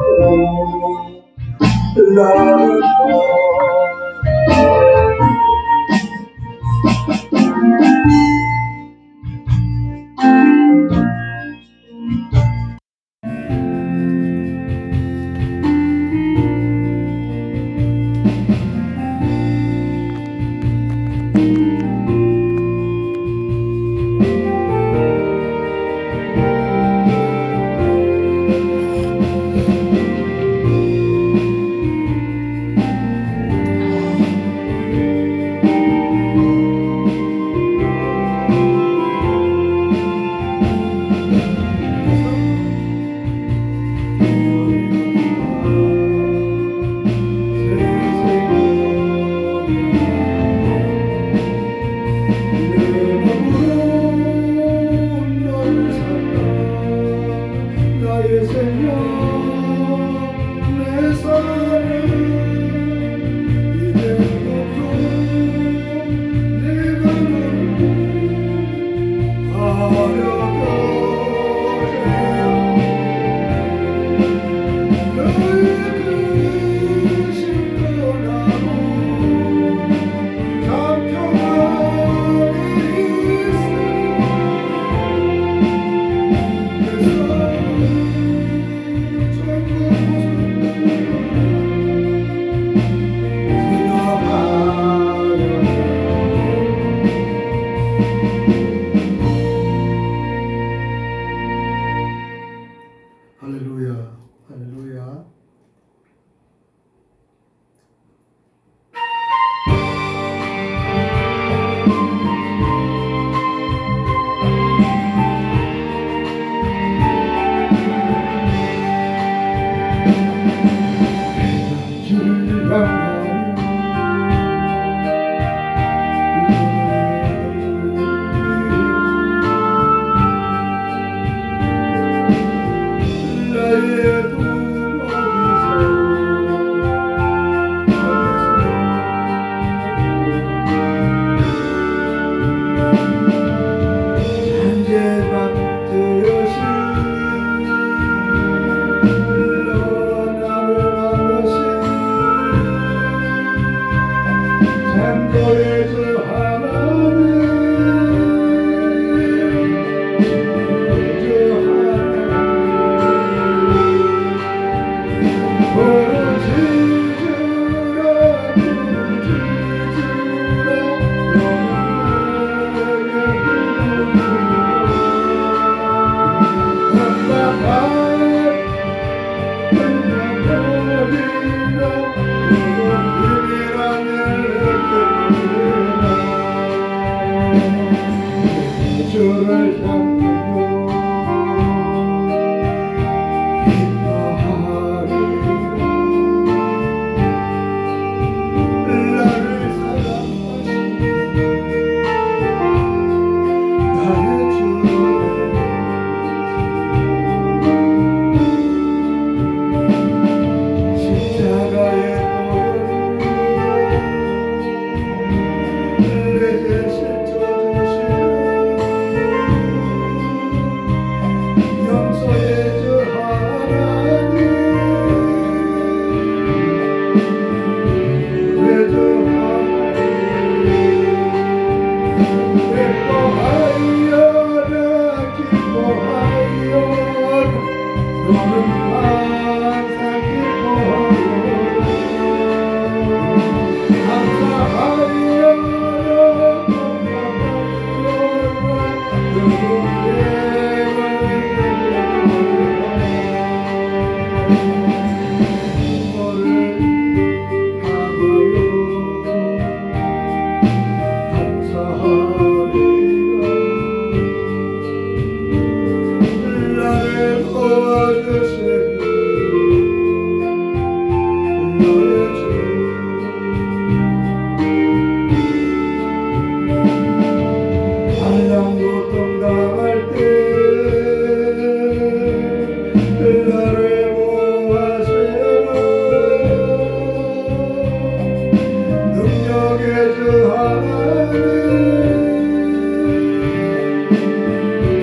Speaker 3: 주 하나님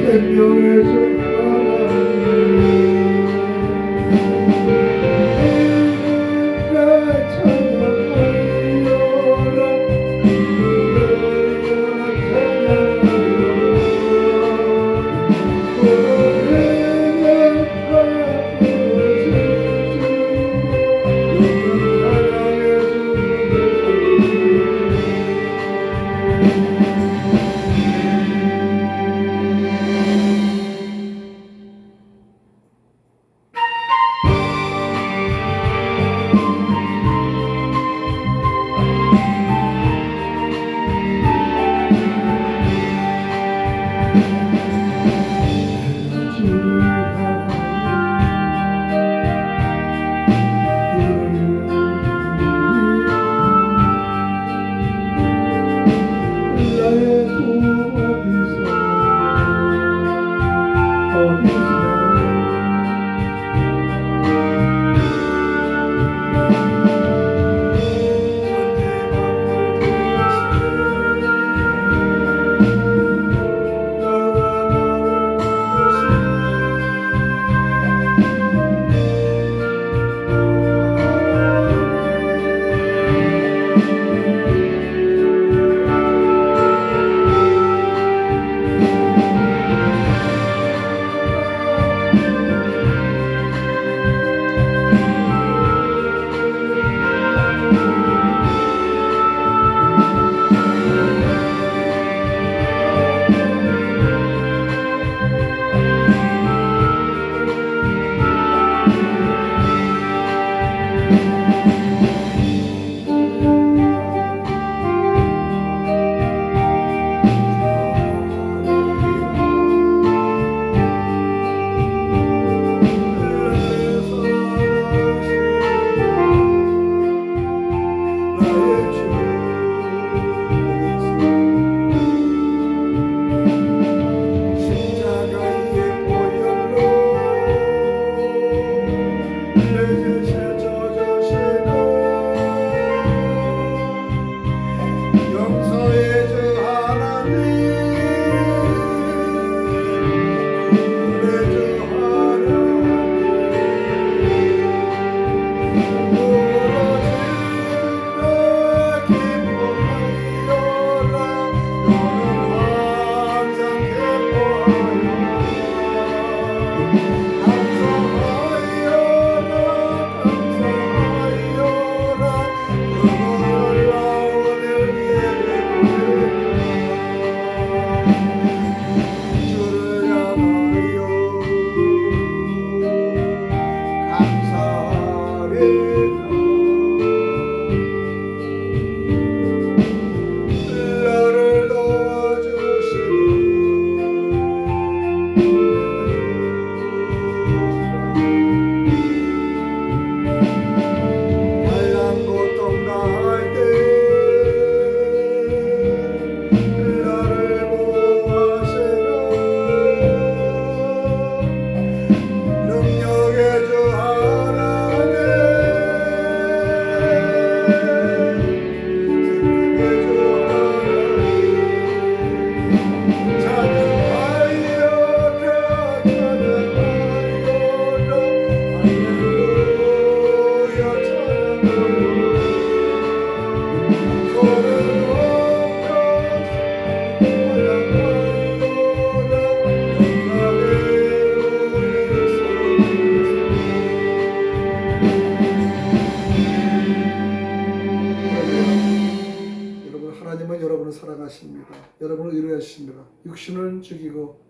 Speaker 3: 생명의 주 사랑하십니다. 여러분을 위로하십니다. 육신을 죽이고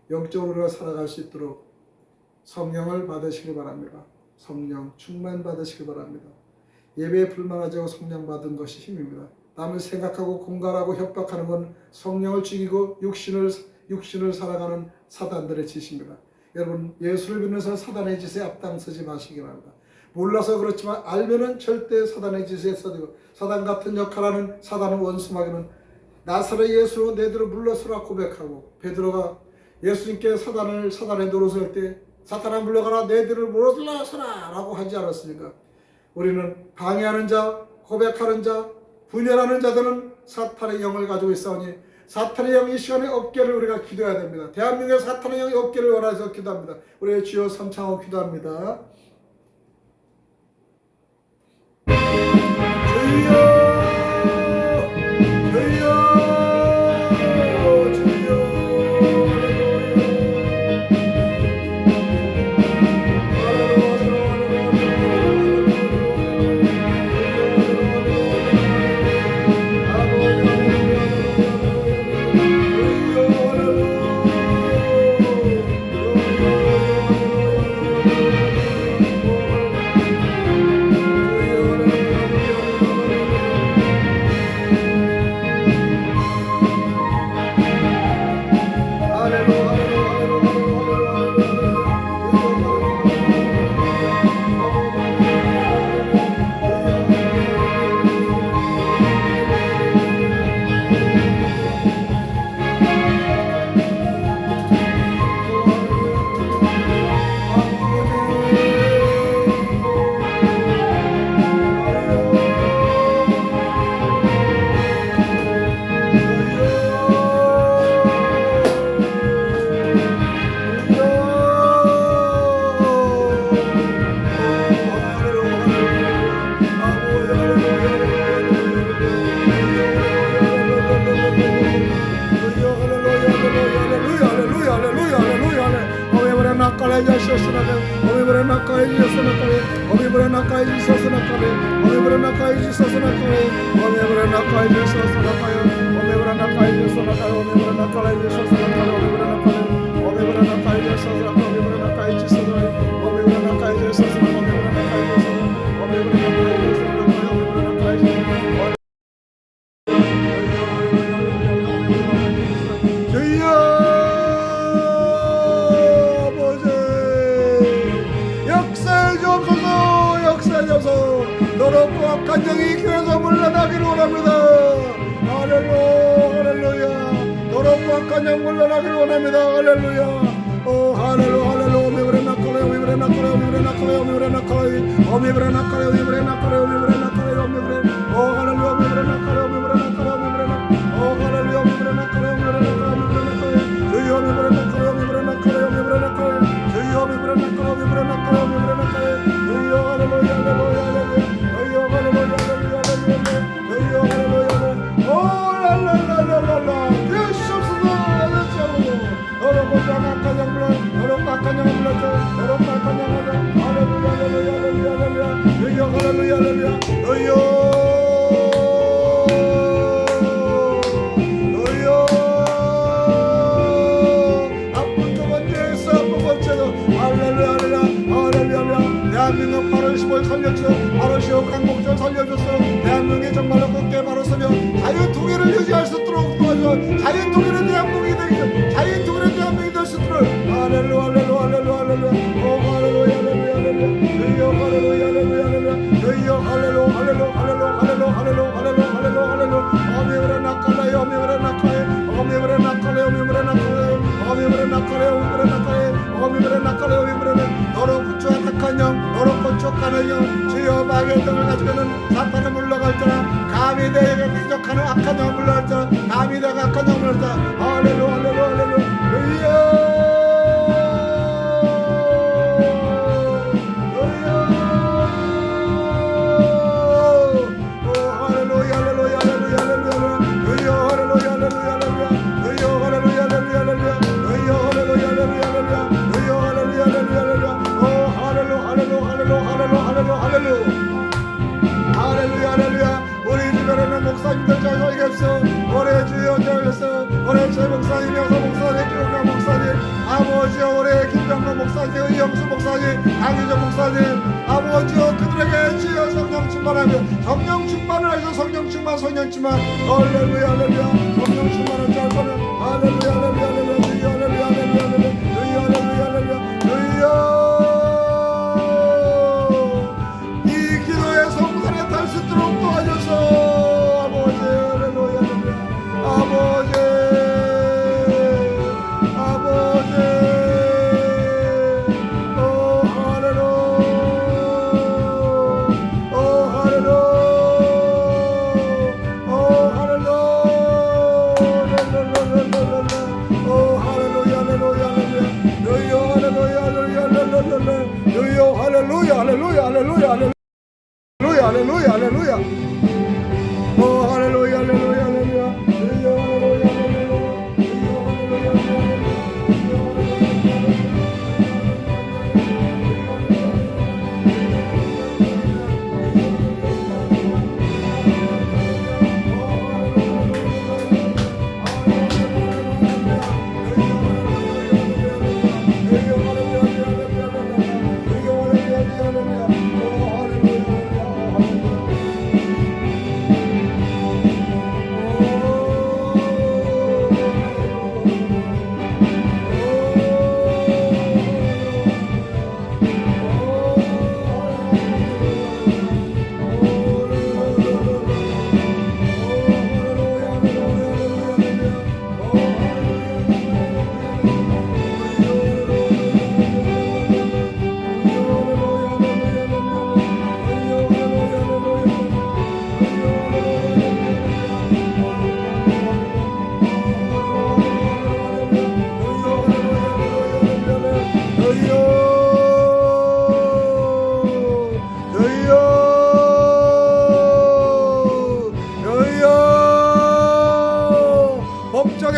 Speaker 3: 영적으로 살아갈 수 있도록 성령을 받으시기 바랍니다. 성령 충만 받으시기 바랍니다. 예배에 불만하지 않고 성령 받은 것이 힘입니다. 남을 생각하고 공갈하고 협박하는 건 성령을 죽이고 육신을 살아가는 사단들의 짓입니다. 여러분, 예수를 믿는 사단의 짓에 앞장서지 마시기 바랍니다. 몰라서 그렇지만 알면은 절대 사단의 짓에 써들고, 사단 같은 역할하는 사단의 원수마귀는 나사렛 예수로 너희들을 물러서라 고백하고, 베드로가 예수님께 사단의 노릇을 할 때 사탄아 물러가라 너희들을 물러서라 라고 하지 않았습니까? 우리는 방해하는 자, 고백하는 자, 분열하는 자들은 사탄의 영을 가지고 있사오니 사탄의 영이 이 시간에 없기를 우리가 기도해야 됩니다. 대한민국에 사탄의 영이 없기를 원해서 기도합니다. 우리의 주여 삼창하고 기도합니다. 주여 더럽고 악한 영이 교회에서 물러나기를 원합니다. 할렐루야. 더럽고 악한 영 물러나기를 원합니다. 할렐루야. 할렐루야. 오미브레나카레 오미브레나카레 오미브레나카레 오미브레나카레 오미브레나카레 오미브레나카레 오미브레나카레 오미브레 할렐루야. 오미브레나카레 오미브레나카레 오미브레나 할렐루야. 오미브레나카레 오미브레나카레 오미브레나카레 주여 오미브레나카레 오미브레나카레 오미브레나카레 주여 오미브레나카레 오미브레나카레 오미브레나카레 주여 할렐루야. 대한민국 8월 15일 살려줘. 8월 15일 강목절 살려줬어. 대한민국이 정말로 굳게 바로 서며 자유통일을 유지할 수 있도록 도와줘. 자유통일의 대한민국이 되게 자유통일의 대한민국이 될 수 있도록 할렐루야 할렐루야 할렐루야 할렐루야 할렐루야 할렐루야 할렐루야 할렐루야 할렐루야 할렐루야 할렐루야 할렐루야 할렐루야 할렐루야 할렐루야 어미브레 나칼라요 어미브레 나칼에 어미브레 나칼에 어미브레 나칼에 어미브레 나칼에 어미브레 나칼에 어미브레 나칼에 어미브레 너로 구추 악한 영 너로 구축하는 영 주여 마귀의 등을 가지고는 사탄을 물러갈지라 감히 내게 대적하는 악한 영을 물러갈지라 감히 내가 악한 영을 물러갈지라 할렐루야 할렐루야 할렐루야 목사님들 잘 살겠어. 올해 주여 잘렸어. 올해 제 목사님, 여서 목사님, 김영남 목사님, 아버지여 올해 김병로 목사님, 의영수 목사님, 강희정 목사님, 아버지여 그들에게 주여 성령 충만하며 성령 충만을 하셔. 성령 충만, 성령 충만. 할렐루야, 할렐루야. 성령 충만을 잘 거면 할렐루야, 할렐루야, 할렐루야, 주여 할렐루야, 할렐루야, 할렐루야, 주여 할렐루야, 할렐루야, 주여. 이 기도의 성산에 탈 수 있도록 도와줘서.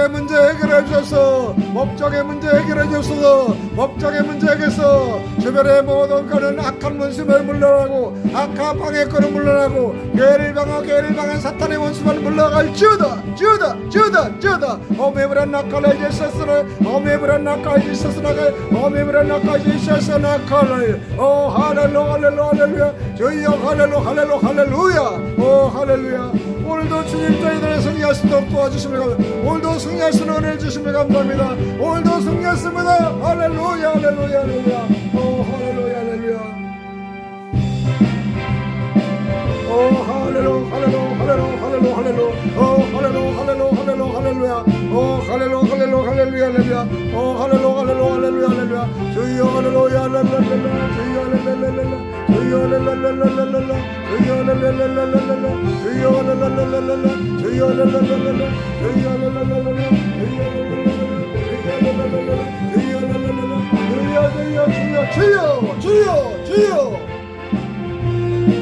Speaker 3: 법적의 문제 해결해 주셔서 법적의 문제 해결해 주셔서 법적의 문제 해결해서 주변의 모든 그는 악한 원수를 물러나고 악한 방해권을 물러나고 괴를 방한 사탄의 원수만 물러갈지어다 주다 오메브란 나칼라 예수스나 오메브란 나칼라 예수스나 오메브란 나칼라 예수스나 칼라 오 할렐루야 주여 할렐루야 오 할렐루야. 오늘도 주님 저희들의 승리할 수 있도록 도와주시면 감사합니다. 오늘도 승리할 수 있는 은혜를 주시면 감사합니다. 오늘도 승리했습니다. 할렐루야 오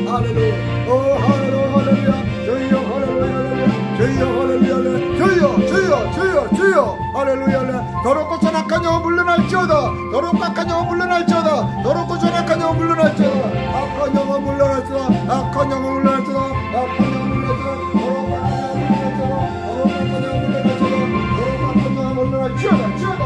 Speaker 3: 할렐루야 오 할렐루야 주여 할렐루야 주여 할렐루야 오 할렐루야 주여 할렐루야 더럽고 전악한 영혼 물러날지어다 더럽고 악한 영혼 물러날지어다 더럽고 전악한 영혼 물러날지어다 악한 영혼 물러날지어다 악한 영혼 물러날지어다 악한 영혼 물러날지어다 더럽고 악한 영혼 물러날지어다 더럽고 악한 영혼 물러날지어다 더럽고 악한 영혼 물러날지어다